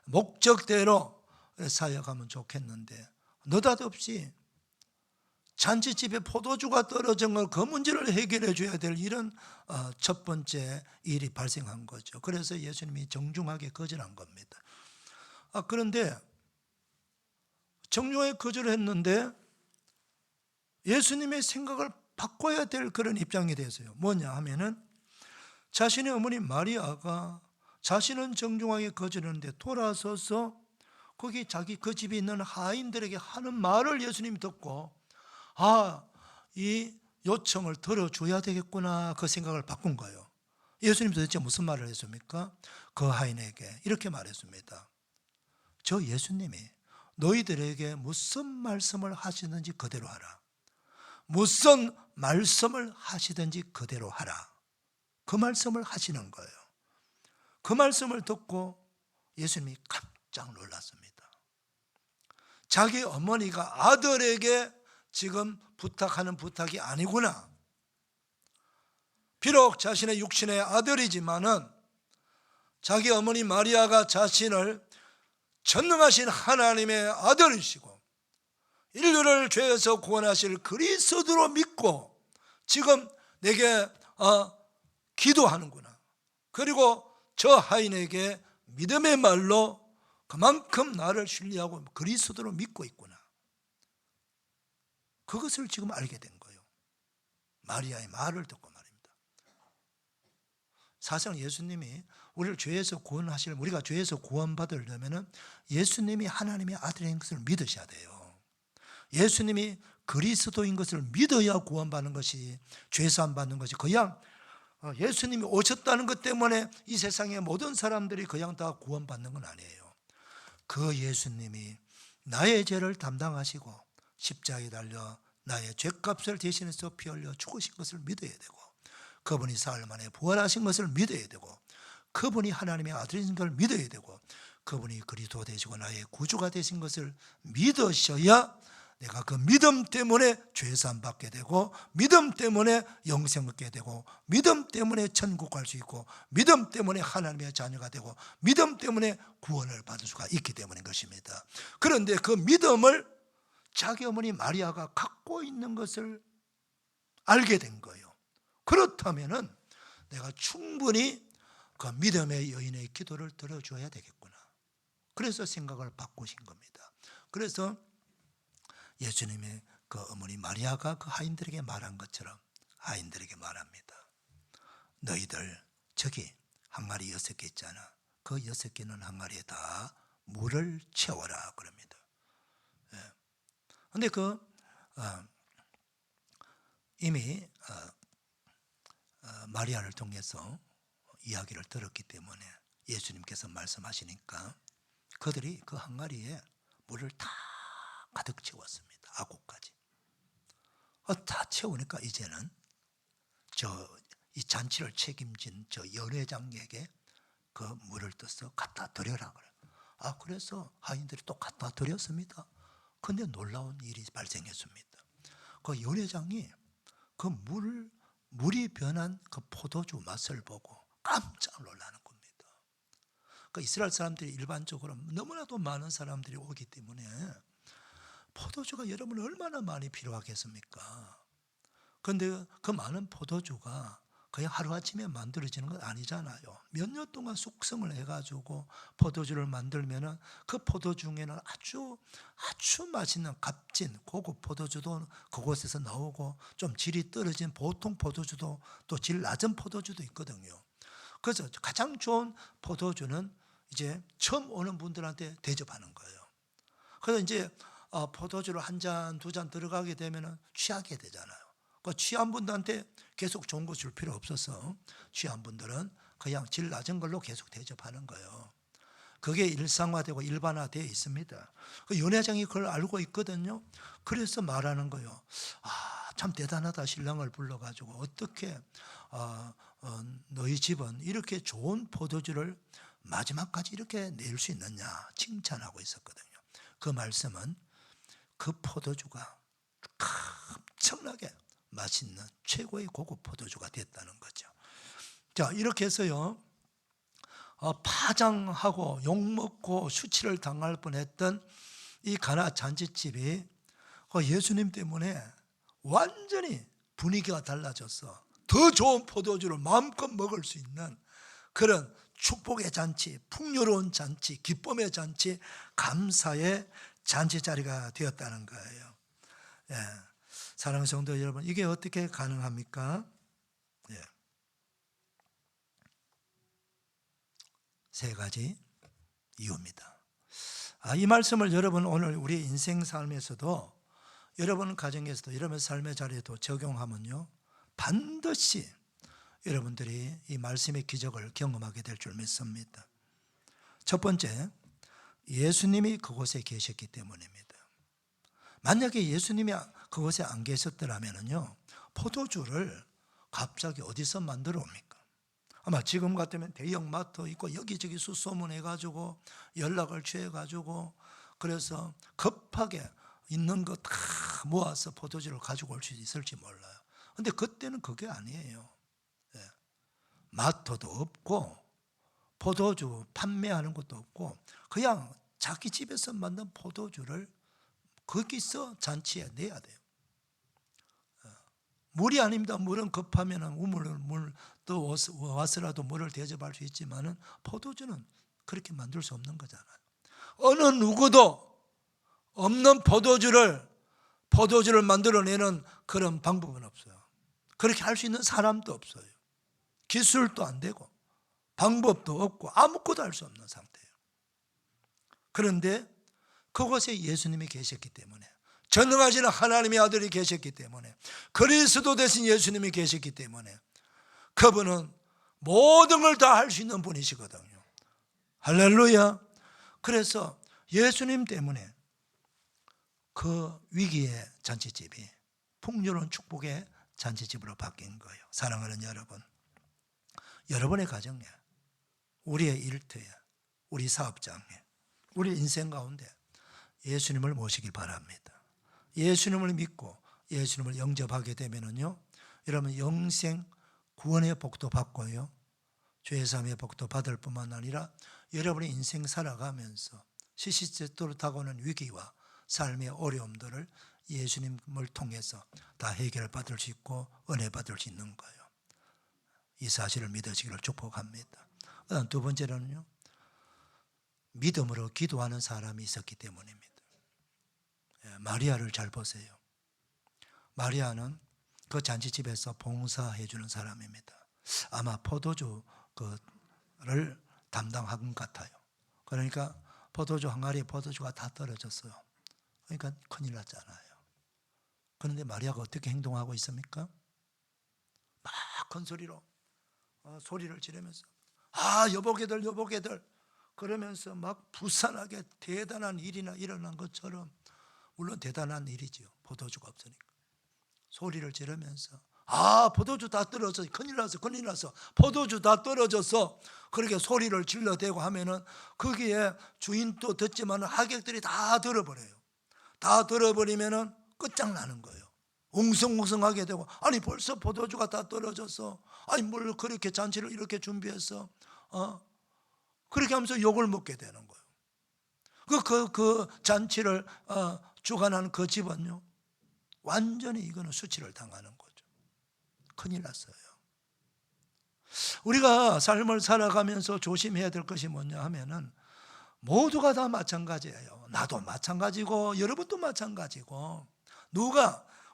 목적대로 사역하면 좋겠는데 느닷없이 잔치집에 포도주가 떨어진 걸 그 문제를 해결해 줘야 될 이런 첫 번째 일이 발생한 거죠. 그래서 예수님이 정중하게 거절한 겁니다. 그런데 정중하게 거절했는데 예수님의 생각을 바꿔야 될 그런 입장이 됐어요. 뭐냐 하면은 자신의 어머니 마리아가 자신은 정중하게 거절했는데 돌아서서 거기 자기 그 집에 있는 하인들에게 하는 말을 예수님이 듣고 이 요청을 들어줘야 되겠구나 그 생각을 바꾼 거예요. 예수님 도대체 무슨 말을 했습니까? 그 하인에게 이렇게 말했습니다. 저 예수님이 너희들에게 무슨 말씀을 하시든지 그대로 하라. 무슨 말씀을 하시든지 그대로 하라. 그 말씀을 하시는 거예요. 그 말씀을 듣고 예수님이 깜짝 놀랐습니다. 자기 어머니가 아들에게 지금 부탁하는 부탁이 아니구나. 비록 자신의 육신의 아들이지만은 자기 어머니 마리아가 자신을 전능하신 하나님의 아들이시고 인류를 죄에서 구원하실 그리스도로 믿고 지금 내게 기도하는구나. 그리고 저 하인에게 믿음의 말로 그만큼 나를 신뢰하고 그리스도로 믿고 있구나. 그것을 지금 알게 된 거예요. 마리아의 말을 듣고 말입니다. 사실은 예수님이 우리를 죄에서 구원하실, 우리가 죄에서 구원받으려면 예수님이 하나님의 아들인 것을 믿으셔야 돼요. 예수님이 그리스도인 것을 믿어야 구원받는 것이, 죄사함 받는 것이, 그냥 예수님이 오셨다는 것 때문에 이 세상의 모든 사람들이 그냥 다 구원받는 건 아니에요. 그 예수님이 나의 죄를 담당하시고 십자가에 달려 나의 죄값을 대신해서 피 흘려 죽으신 것을 믿어야 되고, 그분이 사흘 만에 부활하신 것을 믿어야 되고, 그분이 하나님의 아들인 걸 믿어야 되고, 그분이 그리스도 되시고 나의 구주가 되신 것을 믿으셔야 내가 그 믿음 때문에 죄사함 받게 되고, 믿음 때문에 영생 얻게 되고, 믿음 때문에 천국 갈 수 있고, 믿음 때문에 하나님의 자녀가 되고, 믿음 때문에 구원을 받을 수가 있기 때문인 것입니다. 그런데 그 믿음을 자기 어머니 마리아가 갖고 있는 것을 알게 된 거예요. 그렇다면은 내가 충분히 그 믿음의 여인의 기도를 들어줘야 되겠구나. 그래서 생각을 바꾸신 겁니다. 그래서 예수님의 그 어머니 마리아가 그 하인들에게 말한 것처럼 하인들에게 말합니다. 너희들 저기 항아리 6개 있잖아. 그 6개는 항아리에 다 물을 채워라 그럽니다. 그런데 이미 마리아를 통해서 이야기를 들었기 때문에 예수님께서 말씀하시니까 그들이 그 항아리에 물을 다 가득 채웠습니다. 아구까지. 다 채우니까 이제는 이 잔치를 책임진 저 연회장에게 그 물을 떠서 갖다 드려라 그래요. 그래서 하인들이 또 갖다 드렸습니다. 그런데 놀라운 일이 발생했습니다. 그 연회장이 그 물이 변한 그 포도주 맛을 보고 깜짝 놀라는 겁니다. 그 이스라엘 사람들이 일반적으로 너무나도 많은 사람들이 오기 때문에 포도주가 여러분 얼마나 많이 필요하겠습니까? 그런데 그 많은 포도주가 그냥 하루아침에 만들어지는 건 아니잖아요. 몇 년 동안 숙성을 해가지고 포도주를 만들면은 그 포도 중에는 아주 맛있는 값진 고급 포도주도 그곳에서 나오고, 좀 질이 떨어진 보통 포도주도, 또 질 낮은 포도주도 있거든요. 그래서 가장 좋은 포도주는 이제 처음 오는 분들한테 대접하는 거예요. 그래서 이제 포도주를 한 잔, 두 잔 들어가게 되면은 취하게 되잖아요. 그 취한 분들한테 계속 좋은 거 줄 필요 없어서 취한 분들은 그냥 질 낮은 걸로 계속 대접하는 거예요. 그게 일상화되고 일반화되어 있습니다. 그 연회장이 그걸 알고 있거든요. 그래서 말하는 거예요. 참 대단하다. 신랑을 불러가지고 어떻게 너희 집은 이렇게 좋은 포도주를 마지막까지 이렇게 낼 수 있느냐 칭찬하고 있었거든요. 그 말씀은 그 포도주가 엄청나게 맛있는 최고의 고급 포도주가 됐다는 거죠. 자, 이렇게 해서요, 파장하고 욕먹고 수치를 당할 뻔했던 이 가나 잔치집이 예수님 때문에 완전히 분위기가 달라졌어. 더 좋은 포도주를 마음껏 먹을 수 있는 그런 축복의 잔치, 풍요로운 잔치, 기쁨의 잔치, 감사의 잔치 자리가 되었다는 거예요. 예. 사랑하는 성도 여러분, 이게 어떻게 가능합니까? 예. 세 가지 이유입니다. 이 말씀을 여러분 오늘 우리 인생 삶에서도, 여러분 가정에서도, 여러분 삶의 자리에도 적용하면요, 반드시 여러분들이 이 말씀의 기적을 경험하게 될 줄 믿습니다. 첫 번째, 예수님이 그곳에 계셨기 때문입니다. 만약에 예수님이 그곳에 안 계셨더라면요, 포도주를 갑자기 어디서 만들어 옵니까? 아마 지금 같으면 대형마트 있고 여기저기 수소문해가지고 연락을 취해가지고 그래서 급하게 있는 거 다 모아서 포도주를 가지고 올 수 있을지 몰라요. 근데 그때는 그게 아니에요. 예. 마트도 없고 포도주 판매하는 것도 없고 그냥 자기 집에서 만든 포도주를 거기서 잔치에 내야 돼요. 물이 아닙니다. 물은 급하면 물도 와서라도 물을 대접할 수 있지만은 포도주는 그렇게 만들 수 없는 거잖아요. 어느 누구도 없는 포도주를 만들어내는 그런 방법은 없어요. 그렇게 할 수 있는 사람도 없어요. 기술도 안 되고 방법도 없고 아무것도 할 수 없는 상태예요. 그런데 그곳에 예수님이 계셨기 때문에, 전능하신 하나님의 아들이 계셨기 때문에, 그리스도 대신 예수님이 계셨기 때문에 그분은 모든 걸 다 할 수 있는 분이시거든요. 할렐루야. 그래서 예수님 때문에 그 위기의 잔치집이 풍요로운 축복의 잔치집으로 바뀐 거예요. 사랑하는 여러분, 여러분의 가정에, 우리의 일터에, 우리 사업장에, 우리 인생 가운데 예수님을 모시길 바랍니다. 예수님을 믿고 예수님을 영접하게 되면요, 여러분 영생 구원의 복도 받고요, 죄 사함의 복도 받을 뿐만 아니라 여러분의 인생 살아가면서 시시때때로 오는 위기와 삶의 어려움들을 예수님을 통해서 다 해결을 받을 수 있고 은혜 받을 수 있는 거예요. 이 사실을 믿으시기를 축복합니다. 두 번째로는요, 믿음으로 기도하는 사람이 있었기 때문입니다. 마리아를 잘 보세요. 마리아는 그 잔치집에서 봉사해 주는 사람입니다. 아마 포도주를 담당한 것 같아요. 그러니까 포도주 항아리에 포도주가 다 떨어졌어요. 그러니까 큰일 났잖아요. 그런데 마리아가 어떻게 행동하고 있습니까? 막 큰 소리로 소리를 지르면서 여보게들 그러면서 막 부산하게 대단한 일이나 일어난 것처럼, 물론 대단한 일이지요. 포도주가 없으니까. 소리를 지르면서 포도주 다 떨어졌어. 큰일 났어. 포도주 다 떨어졌어. 그렇게 소리를 질러대고 하면은 거기에 주인도 듣지만 하객들이 다 들어버려요. 다 들어버리면은 끝장나는 거예요. 웅성웅성하게 되고, 아니 벌써 포도주가 다 떨어졌어. 아니 뭘 그렇게 잔치를 이렇게 준비했어. 그렇게 하면서 욕을 먹게 되는 거예요. 그 잔치를 주관하는 그 집은요, 완전히 이거는 수치를 당하는 거죠. 큰일 났어요. 우리가 삶을 살아가면서 조심해야 될 것이 뭐냐 하면은, 모두가 다 마찬가지예요. 나도 마찬가지고 여러분도 마찬가지고,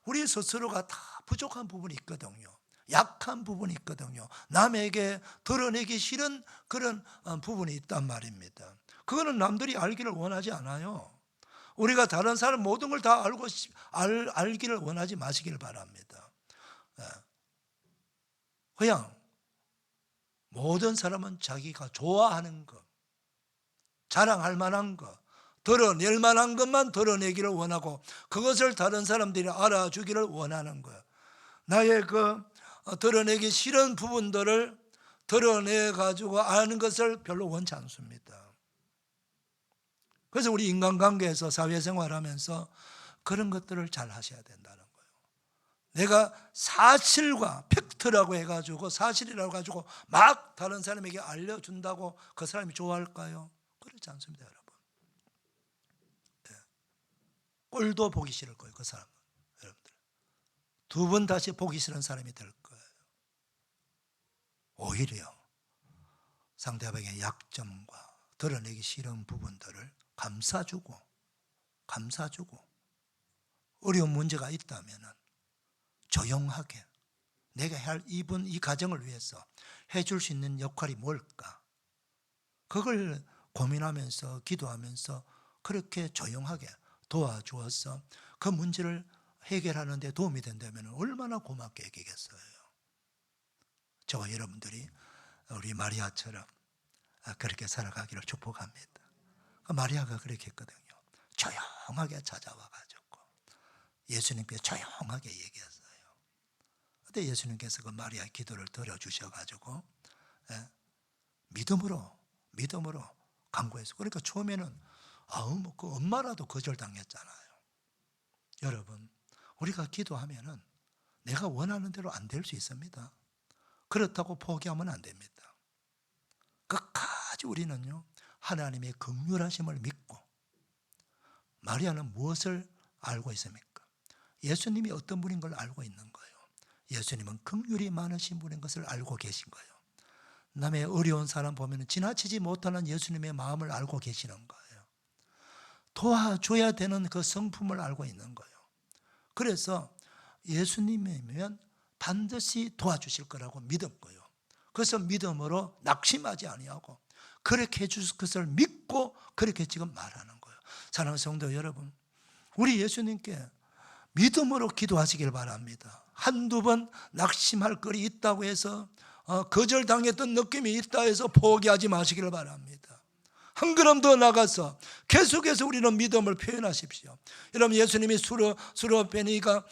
우리 스스로가 다 부족한 부분이 있거든요. 약한 부분이 있거든요. 남에게 드러내기 싫은 그런 부분이 있단 말입니다. 그거는 남들이 알기를 원하지 않아요. 우리가 다른 사람 모든 걸 다 알기를 원하지 마시길 바랍니다. 그냥 모든 사람은 자기가 좋아하는 것, 자랑할 만한 것, 드러낼 만한 것만 드러내기를 원하고 그것을 다른 사람들이 알아주기를 원하는 거예요. 나의 그 드러내기 싫은 부분들을 드러내 가지고 아는 것을 별로 원치 않습니다. 그래서 우리 인간관계에서 사회생활하면서 그런 것들을 잘 하셔야 된다는 거예요. 내가 사실과 팩트라고 해가지고 사실이라고 가지고 막 다른 사람에게 알려준다고 그 사람이 좋아할까요? 그렇지 않습니다, 여러분. 네. 꼴도 보기 싫을 거예요, 그 사람은. 여러분들 2번 다시 보기 싫은 사람이 될 거예요. 오히려 상대방의 약점과 드러내기 싫은 부분들을 감싸주고 어려운 문제가 있다면 조용하게 내가 할 이 가정을 위해서 해줄 수 있는 역할이 뭘까? 그걸 고민하면서 기도하면서 그렇게 조용하게 도와주어서 그 문제를 해결하는 데 도움이 된다면 얼마나 고맙게 여기겠어요. 저와 여러분들이 우리 마리아처럼 그렇게 살아가기를 축복합니다. 마리아가 그렇게 했거든요. 조용하게 찾아와가지고 예수님께 조용하게 얘기했어요. 그때 예수님께서 그 마리아의 기도를 들어주셔가지고 믿음으로 간구했어요. 그러니까 처음에는 그 엄마라도 거절당했잖아요. 여러분, 우리가 기도하면은 내가 원하는 대로 안 될 수 있습니다. 그렇다고 포기하면 안 됩니다. 끝까지 우리는요 하나님의 긍휼하심을 믿고, 마리아는 무엇을 알고 있습니까? 예수님이 어떤 분인 걸 알고 있는 거예요. 예수님은 긍휼이 많으신 분인 것을 알고 계신 거예요. 남의 어려운 사람 보면 지나치지 못하는 예수님의 마음을 알고 계시는 거예요. 도와줘야 되는 그 성품을 알고 있는 거예요. 그래서 예수님이면 반드시 도와주실 거라고 믿은 거예요. 그래서 믿음으로 낙심하지 아니하고 그렇게 해주실 것을 믿고 그렇게 지금 말하는 거예요. 사랑하는 성도 여러분, 우리 예수님께 믿음으로 기도하시길 바랍니다. 한두 번 낙심할 거리 있다고 해서 거절당했던 느낌이 있다 해서 포기하지 마시기를 바랍니다. 한 걸음 더 나가서 계속해서 우리는 믿음을 표현하십시오. 여러분, 예수님이 수로베니가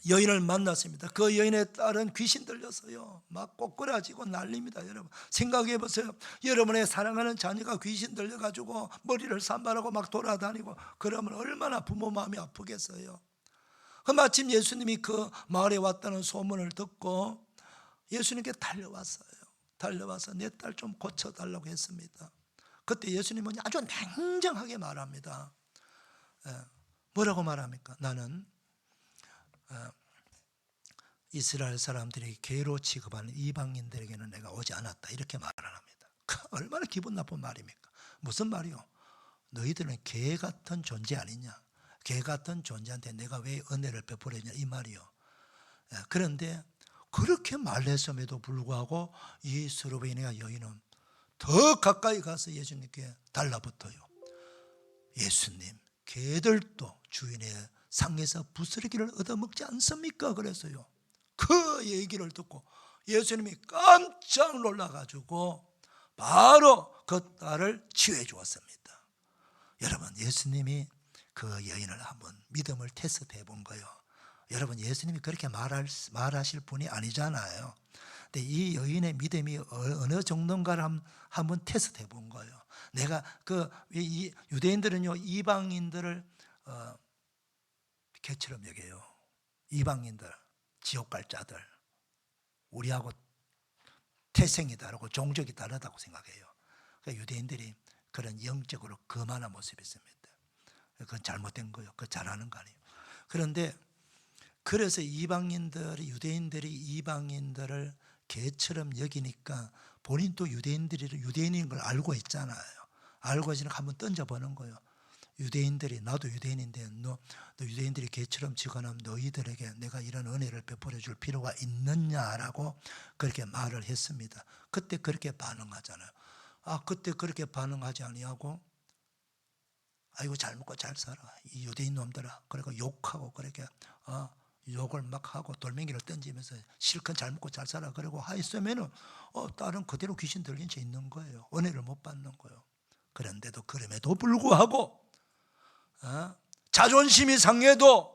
여인을 만났습니다. 그 여인의 딸은 귀신 들려서요 막 꼬꾸라지고 난립니다. 여러분 생각해 보세요. 여러분의 사랑하는 자녀가 귀신 들려가지고 머리를 산발하고 막 돌아다니고 그러면 얼마나 부모 마음이 아프겠어요. 마침 예수님이 그 마을에 왔다는 소문을 듣고 예수님께 달려와서 내 딸 좀 고쳐달라고 했습니다. 그때 예수님은 아주 냉정하게 말합니다. 뭐라고 말합니까? 나는 이스라엘 사람들이 개로 취급하는 이방인들에게는 내가 오지 않았다, 이렇게 말을 합니다. 얼마나 기분 나쁜 말입니까? 무슨 말이요? 너희들은 개 같은 존재 아니냐? 개 같은 존재한테 내가 왜 은혜를 베풀었냐, 이 말이요. 그런데 그렇게 말했음에도 불구하고 이 스로베니아 여인은 더 가까이 가서 예수님께 달라붙어요. 예수님, 개들도 주인의 상에서 부스러기를 얻어먹지 않습니까? 그래서요 그 얘기를 듣고 예수님이 깜짝 놀라가지고 바로 그 딸을 치유해 주었습니다. 여러분, 예수님이 그 여인을 한번 믿음을 테스트해 본 거예요. 여러분, 예수님이 그렇게 말하실 분이 아니잖아요. 근데 이 여인의 믿음이 어느 정도인가를 한번 테스트해 본 거예요. 내가 이 유대인들은요 이방인들을 개처럼 여겨요. 이방인들, 지옥 갈 자들, 우리하고 태생이 다르고 종족이 다르다고 생각해요. 그러니까 유대인들이 그런 영적으로 거만한 모습이 있습니다. 그건 잘못된 거예요. 그거 잘하는 거 아니에요. 그런데 그래서 유대인들이 이방인들을 개처럼 여기니까 본인도 유대인인 걸 알고 있잖아요. 알고 있으니까 한번 던져보는 거예요. 유대인들이, 나도 유대인인데 너 유대인들이 개처럼 지거나 너희들에게 내가 이런 은혜를 베풀어 줄 필요가 있느냐라고 그렇게 말을 했습니다. 그때 그렇게 반응하잖아요. 그때 그렇게 반응하지 아니하고 아이고 잘 먹고 잘 살아 이 유대인 놈들아, 그리고 욕하고 그렇게 욕을 막 하고 돌멩이를 던지면서 실컷 잘 먹고 잘 살아 그러고 하였으면은 딸은 그대로 귀신 들린 채 있는 거예요. 은혜를 못 받는 거예요. 그런데도 그럼에도 불구하고 자존심이 상해도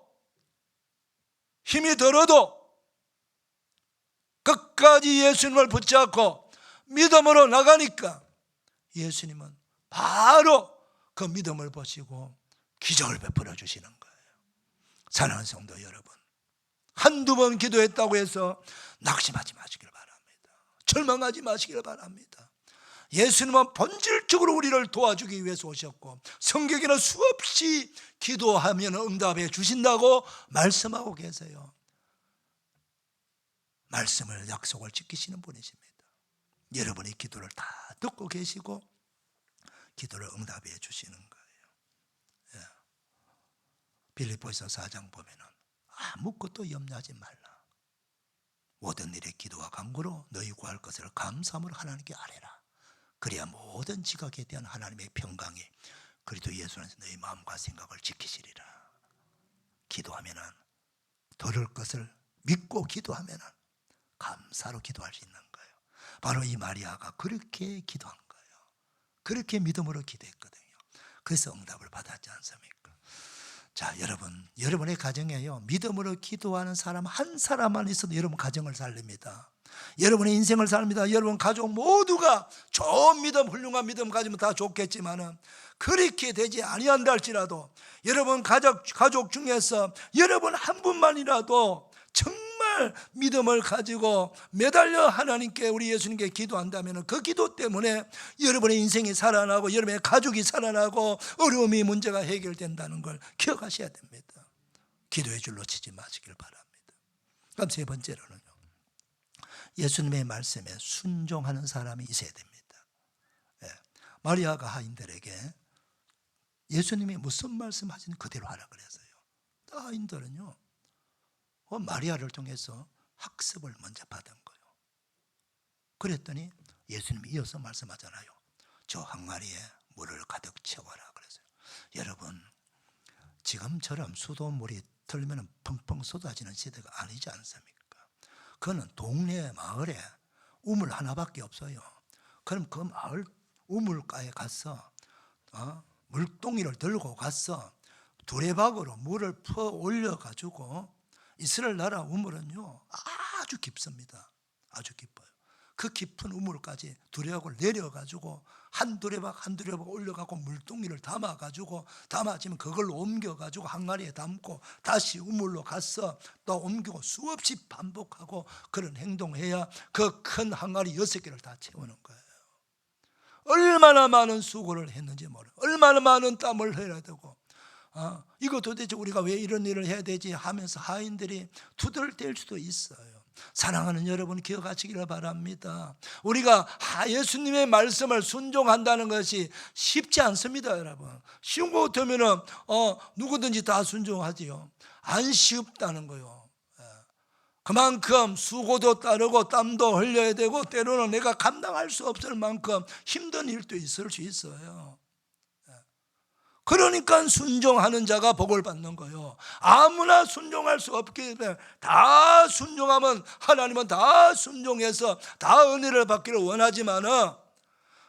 힘이 들어도 끝까지 예수님을 붙잡고 믿음으로 나가니까 예수님은 바로 그 믿음을 보시고 기적을 베풀어 주시는 거예요. 사랑하는 성도 여러분, 한두 번 기도했다고 해서 낙심하지 마시길 바랍니다. 절망하지 마시길 바랍니다. 예수님은 본질적으로 우리를 도와주기 위해서 오셨고 성경에는 수없이 기도하면 응답해 주신다고 말씀하고 계세요. 말씀을 약속을 지키시는 분이십니다. 여러분의 기도를 다 듣고 계시고 기도를 응답해 주시는 거예요. 빌립보서 4장 보면은 아무것도 염려하지 말라. 모든 일에 기도와 간구로 너희 구할 것을 감사함으로 하나님께 아뢰라. 그래야 모든 지각에 대한 하나님의 평강이 그리스도 예수 안에서 너희 마음과 생각을 지키시리라. 기도하면은 들을 것을 믿고 기도하면은 감사로 기도할 수 있는 거예요. 바로 이 마리아가 그렇게 기도한 거예요. 그렇게 믿음으로 기도했거든요. 그래서 응답을 받았지 않습니까? 자, 여러분의 가정에요, 믿음으로 기도하는 사람 한 사람만 있어도 여러분 가정을 살립니다. 여러분의 인생을 삽니다. 여러분 가족 모두가 좋은 믿음, 훌륭한 믿음 가지면 다 좋겠지만은 그렇게 되지 아니한다 할지라도 여러분 가족 중에서 여러분 한 분만이라도 정말 믿음을 가지고 매달려 하나님께, 우리 예수님께 기도한다면 그 기도 때문에 여러분의 인생이 살아나고 여러분의 가족이 살아나고 어려움이 문제가 해결된다는 걸 기억하셔야 됩니다. 기도의 줄 놓치지 마시길 바랍니다. 그럼 세 번째로는요, 예수님의 말씀에 순종하는 사람이 있어야 됩니다. 마리아가 하인들에게 예수님이 무슨 말씀하시는 그대로 하라 그랬어요. 하인들은요, 마리아를 통해서 학습을 먼저 받은 거예요. 그랬더니 예수님이 이어서 말씀하잖아요. 저 항아리에 물을 가득 채워라 그랬어요. 여러분, 지금처럼 수돗물이 틀면 펑펑 쏟아지는 시대가 아니지 않습니까? 그거는 동네 마을에 우물 하나밖에 없어요. 그럼 그 마을 우물가에 가서 물동이를 들고 가서 두레박으로 물을 퍼 올려가지고, 이스라엘 나라 우물은요 아주 깊습니다. 아주 깊어요. 그 깊은 우물까지 두레박을 내려가지고 한 두레박 한 두레박 올려가고 물동이를 담아지면 그걸로 옮겨가지고 항아리에 담고 다시 우물로 가서 또 옮기고 수없이 반복하고 그런 행동해야 그 큰 항아리 6개를 다 채우는 거예요. 얼마나 많은 수고를 했는지 모르고 얼마나 많은 땀을 흘려야 되고, 이거 도대체 우리가 왜 이런 일을 해야 되지 하면서 하인들이 투덜댈 수도 있어요. 사랑하는 여러분, 기억하시기를 바랍니다. 우리가 예수님의 말씀을 순종한다는 것이 쉽지 않습니다. 여러분, 쉬운 거 같으면 누구든지 다 순종하지요. 안 쉽다는 거요. 그만큼 수고도 따르고 땀도 흘려야 되고 때로는 내가 감당할 수 없을 만큼 힘든 일도 있을 수 있어요. 그러니까 순종하는 자가 복을 받는 거예요. 아무나 순종할 수 없기 때문에 다 순종하면 하나님은 다 순종해서 다 은혜를 받기를 원하지만은,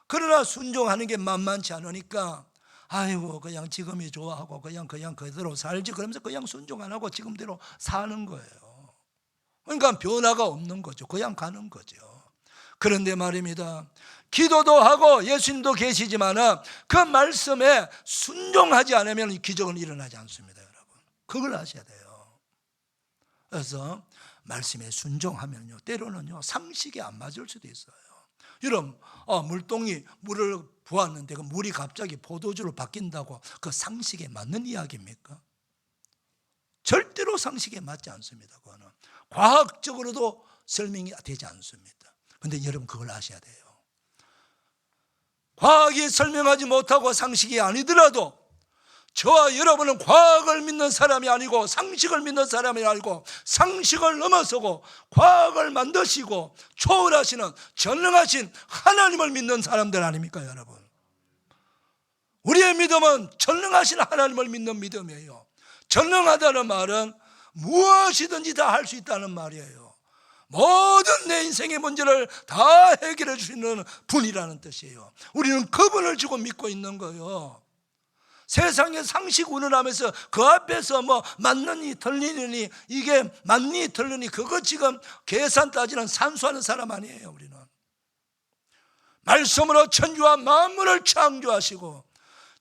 그러나 순종하는 게 만만치 않으니까 아이고 그냥 지금이 좋아하고 그냥 그대로 살지 그러면서 그냥 순종 안 하고 지금대로 사는 거예요. 그러니까 변화가 없는 거죠. 그냥 가는 거죠. 그런데 말입니다, 기도도 하고 예수님도 계시지만 그 말씀에 순종하지 않으면 기적은 일어나지 않습니다. 여러분, 그걸 아셔야 돼요. 그래서 말씀에 순종하면요 때로는요 상식에 안 맞을 수도 있어요. 여러분, 물동이 물을 부었는데 그 물이 갑자기 포도주로 바뀐다고 그 상식에 맞는 이야기입니까? 절대로 상식에 맞지 않습니다. 그거는 과학적으로도 설명이 되지 않습니다. 그런데 여러분 그걸 아셔야 돼요. 과학이 설명하지 못하고 상식이 아니더라도 저와 여러분은 과학을 믿는 사람이 아니고 상식을 믿는 사람이 아니고 상식을 넘어서고 과학을 만드시고 초월하시는 전능하신 하나님을 믿는 사람들 아닙니까 여러분? 우리의 믿음은 전능하신 하나님을 믿는 믿음이에요. 전능하다는 말은 무엇이든지 다 할 수 있다는 말이에요. 모든 내 인생의 문제를 다 해결해 주시는 분이라는 뜻이에요. 우리는 그분을 지고 믿고 있는 거예요. 세상의 상식 운운하면서 그 앞에서 뭐 맞느니 틀리느니, 이게 맞니 틀리니, 그거 지금 계산 따지는 산수하는 사람 아니에요. 우리는 말씀으로 천지와 만물을 창조하시고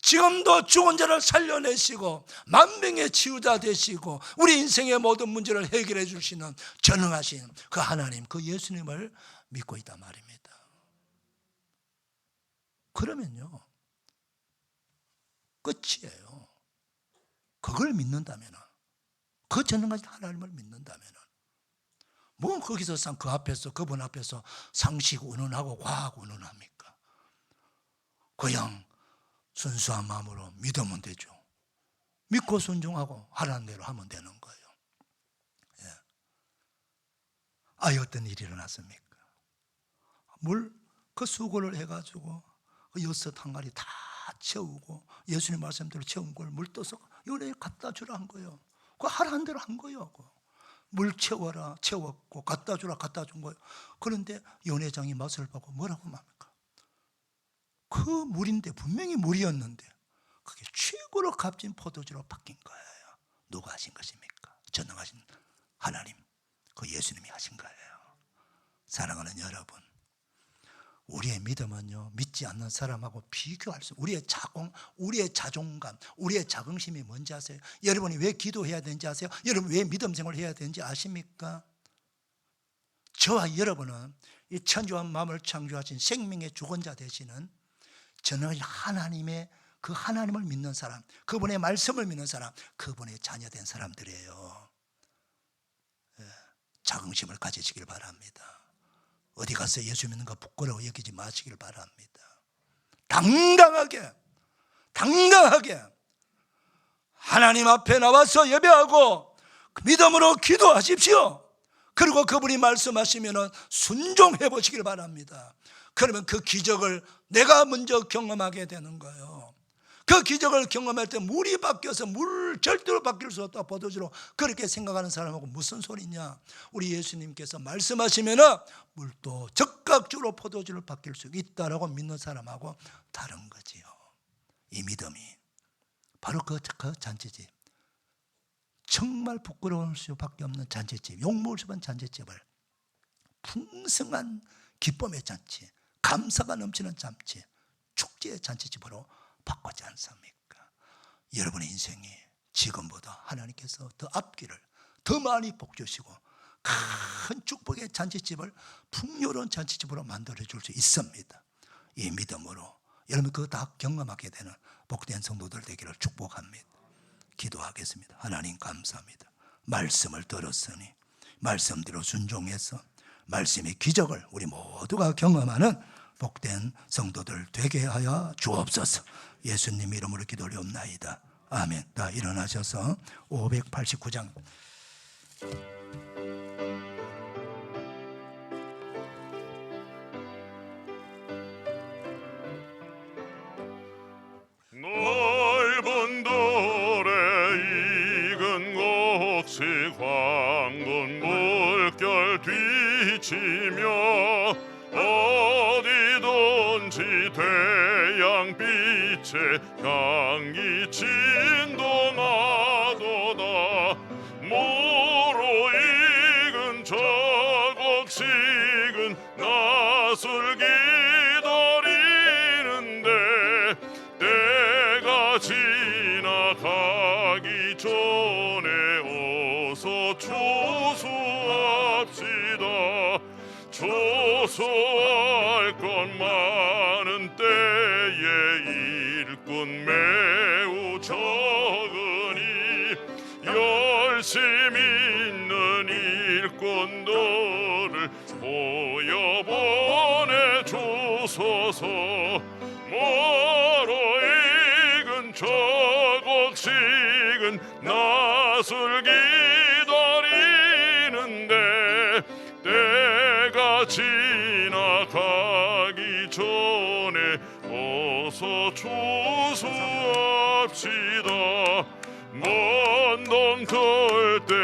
지금도 죽은 자를 살려내시고 만병의 치유자 되시고 우리 인생의 모든 문제를 해결해 주시는 전능하신 그 하나님, 그 예수님을 믿고 있단 말입니다. 그러면요, 끝이에요. 그걸 믿는다면, 그 전능하신 하나님을 믿는다면, 뭐 거기서 그 앞에서, 그분 앞에서 상식 운운하고 과학 운운합니까? 그냥 순수한 마음으로 믿으면 되죠. 믿고 순종하고 하라는 대로 하면 되는 거예요. 예. 어떤 일이 일어났습니까? 그 수고를 해가지고 그 6항아리 다 채우고 예수님 말씀대로 채운 걸 물 떠서 요래 갖다 주라 한 거예요. 그 하라는 대로 한 거예요. 물 채워라, 채웠고 갖다 주라, 갖다 준 거예요. 그런데 연회장이 맛을 보고 뭐라고 말합니까? 그 물인데, 분명히 물이었는데 그게 최고로 값진 포도주로 바뀐 거예요. 누가 하신 것입니까? 전능하신 하나님, 그 예수님이 하신 거예요. 사랑하는 여러분, 우리의 믿음은요, 믿지 않는 사람하고 비교할 수, 우리의 자존감, 우리의 자긍심이 뭔지 아세요? 여러분이 왜 기도해야 되는지 아세요? 여러분 왜 믿음 생활을 해야 되는지 아십니까? 저와 여러분은 이 천지와 마음을 창조하신 생명의 주권자 되시는 전능하신 하나님의, 그 하나님을 믿는 사람, 그분의 말씀을 믿는 사람, 그분의 자녀된 사람들이에요. 자긍심을 가지시길 바랍니다. 어디 가서 예수 믿는 거 부끄러워 여기지 마시길 바랍니다. 당당하게 하나님 앞에 나와서 예배하고 믿음으로 기도하십시오. 그리고 그분이 말씀하시면 순종해 보시길 바랍니다. 그러면 그 기적을 내가 먼저 경험하게 되는 거예요. 그 기적을 경험할 때 물이 바뀌어서 물 절대로 바뀔 수 없다, 포도주로, 그렇게 생각하는 사람하고 무슨 소리냐? 우리 예수님께서 말씀하시면 물도 적각주로 포도주로 바뀔 수 있다라고 믿는 사람하고 다른 거지요. 이 믿음이 바로 그 잔치집, 정말 부끄러울 수밖에 없는 잔치집, 욕먹을 수밖에 없는 잔치집을 풍성한 기쁨의 잔치, 감사가 넘치는 잔치, 축제의 잔치집으로 바꾸지 않습니까? 여러분의 인생이 지금보다 하나님께서 더 앞길을 더 많이 복 주시고 큰 축복의 잔치집을 풍요로운 잔치집으로 만들어 줄 수 있습니다. 이 믿음으로 여러분 그거 다 경험하게 되는 복된 성도들 되기를 축복합니다. 기도하겠습니다. 하나님 감사합니다. 말씀을 들었으니 말씀대로 순종해서 말씀의 기적을 우리 모두가 경험하는 복된 성도들 되게 하여 주옵소서. 예수님 이름으로 기도 올리옵나이다. 아멘. 다 일어나셔서 589장 넓은 돌에 익은 곡식 황금 물결 뒤치며 어디든지 태양빛에 향기 진동하도다. 모로 익은 저 곡식은 낫을 기다리는데 때가 지나가기 전에 어서 추수합시다. 추수할 것 많은 때에 일꾼 매우 적으니 열심히 있는 일꾼들을 모여 보내주소서. 모로 익은 저 곡식은 낫을 기다리는데 때가 지나가기 전에 어서 추수합시다. 먼 동 틀 때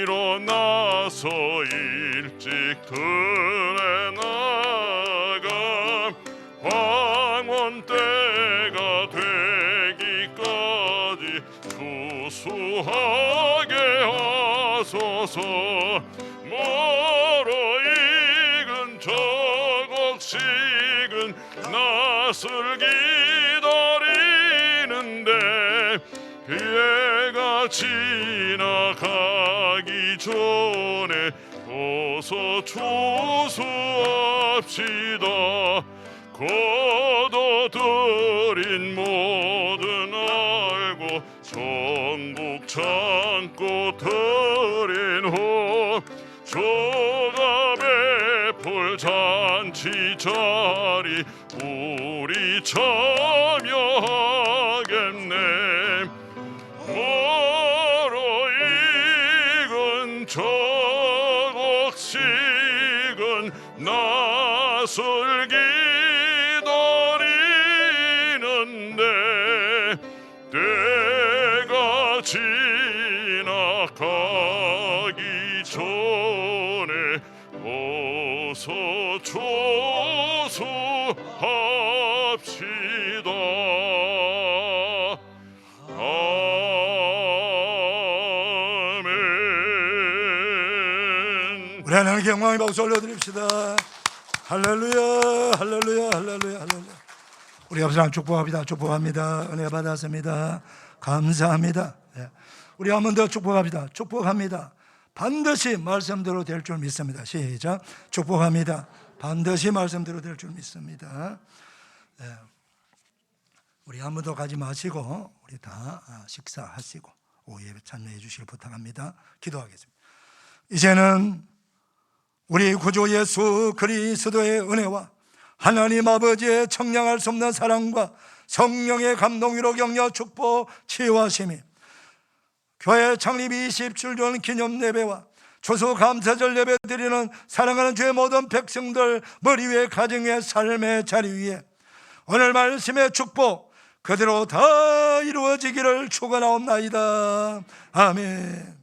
일어나 가서 일찍 들에 나가 황혼 때가 되기까지 구수하게 하소서. 멀어 익은 저곡식은 낯을 기다리는데 기회가 지나가기 전에 어서 추수합시다. 거둬들인 모든 알고 전국 창고 들인 후 조가 베풀 잔치 자리 우리 참여하겠네. 멀어 익은 저곡식은 낯을 기다리는데 때가 지나가기 전에 어서 조수합시다. 아멘. 우리 하나님께 영광의 박수 올려드립시다. 할렐루야, 할렐루야, 할렐루야, 할렐루야. 우리 옆 사람 축복합니다. 축복합니다. 은혜 받았습니다. 감사합니다. 예. 우리 한 번 더 축복합니다. 축복합니다. 반드시 말씀대로 될 줄 믿습니다. 시작. 축복합니다. 반드시 말씀대로 될 줄 믿습니다. 예. 우리 한 번 더 가지 마시고 우리 다 식사하시고 오후 예배 참여해 주시길 부탁합니다. 기도하겠습니다. 이제는 우리 구주 예수 그리스도의 은혜와 하나님 아버지의 청량할 수 없는 사랑과 성령의 감동 위로 격려 축복 치유하심이 교회 창립 27주년 기념 예배와 추수감사절 예배 드리는 사랑하는 주의 모든 백성들 머리 위에 가정 위에 삶의 자리 위에 오늘 말씀의 축복 그대로 다 이루어지기를 축원하옵나이다. 아멘.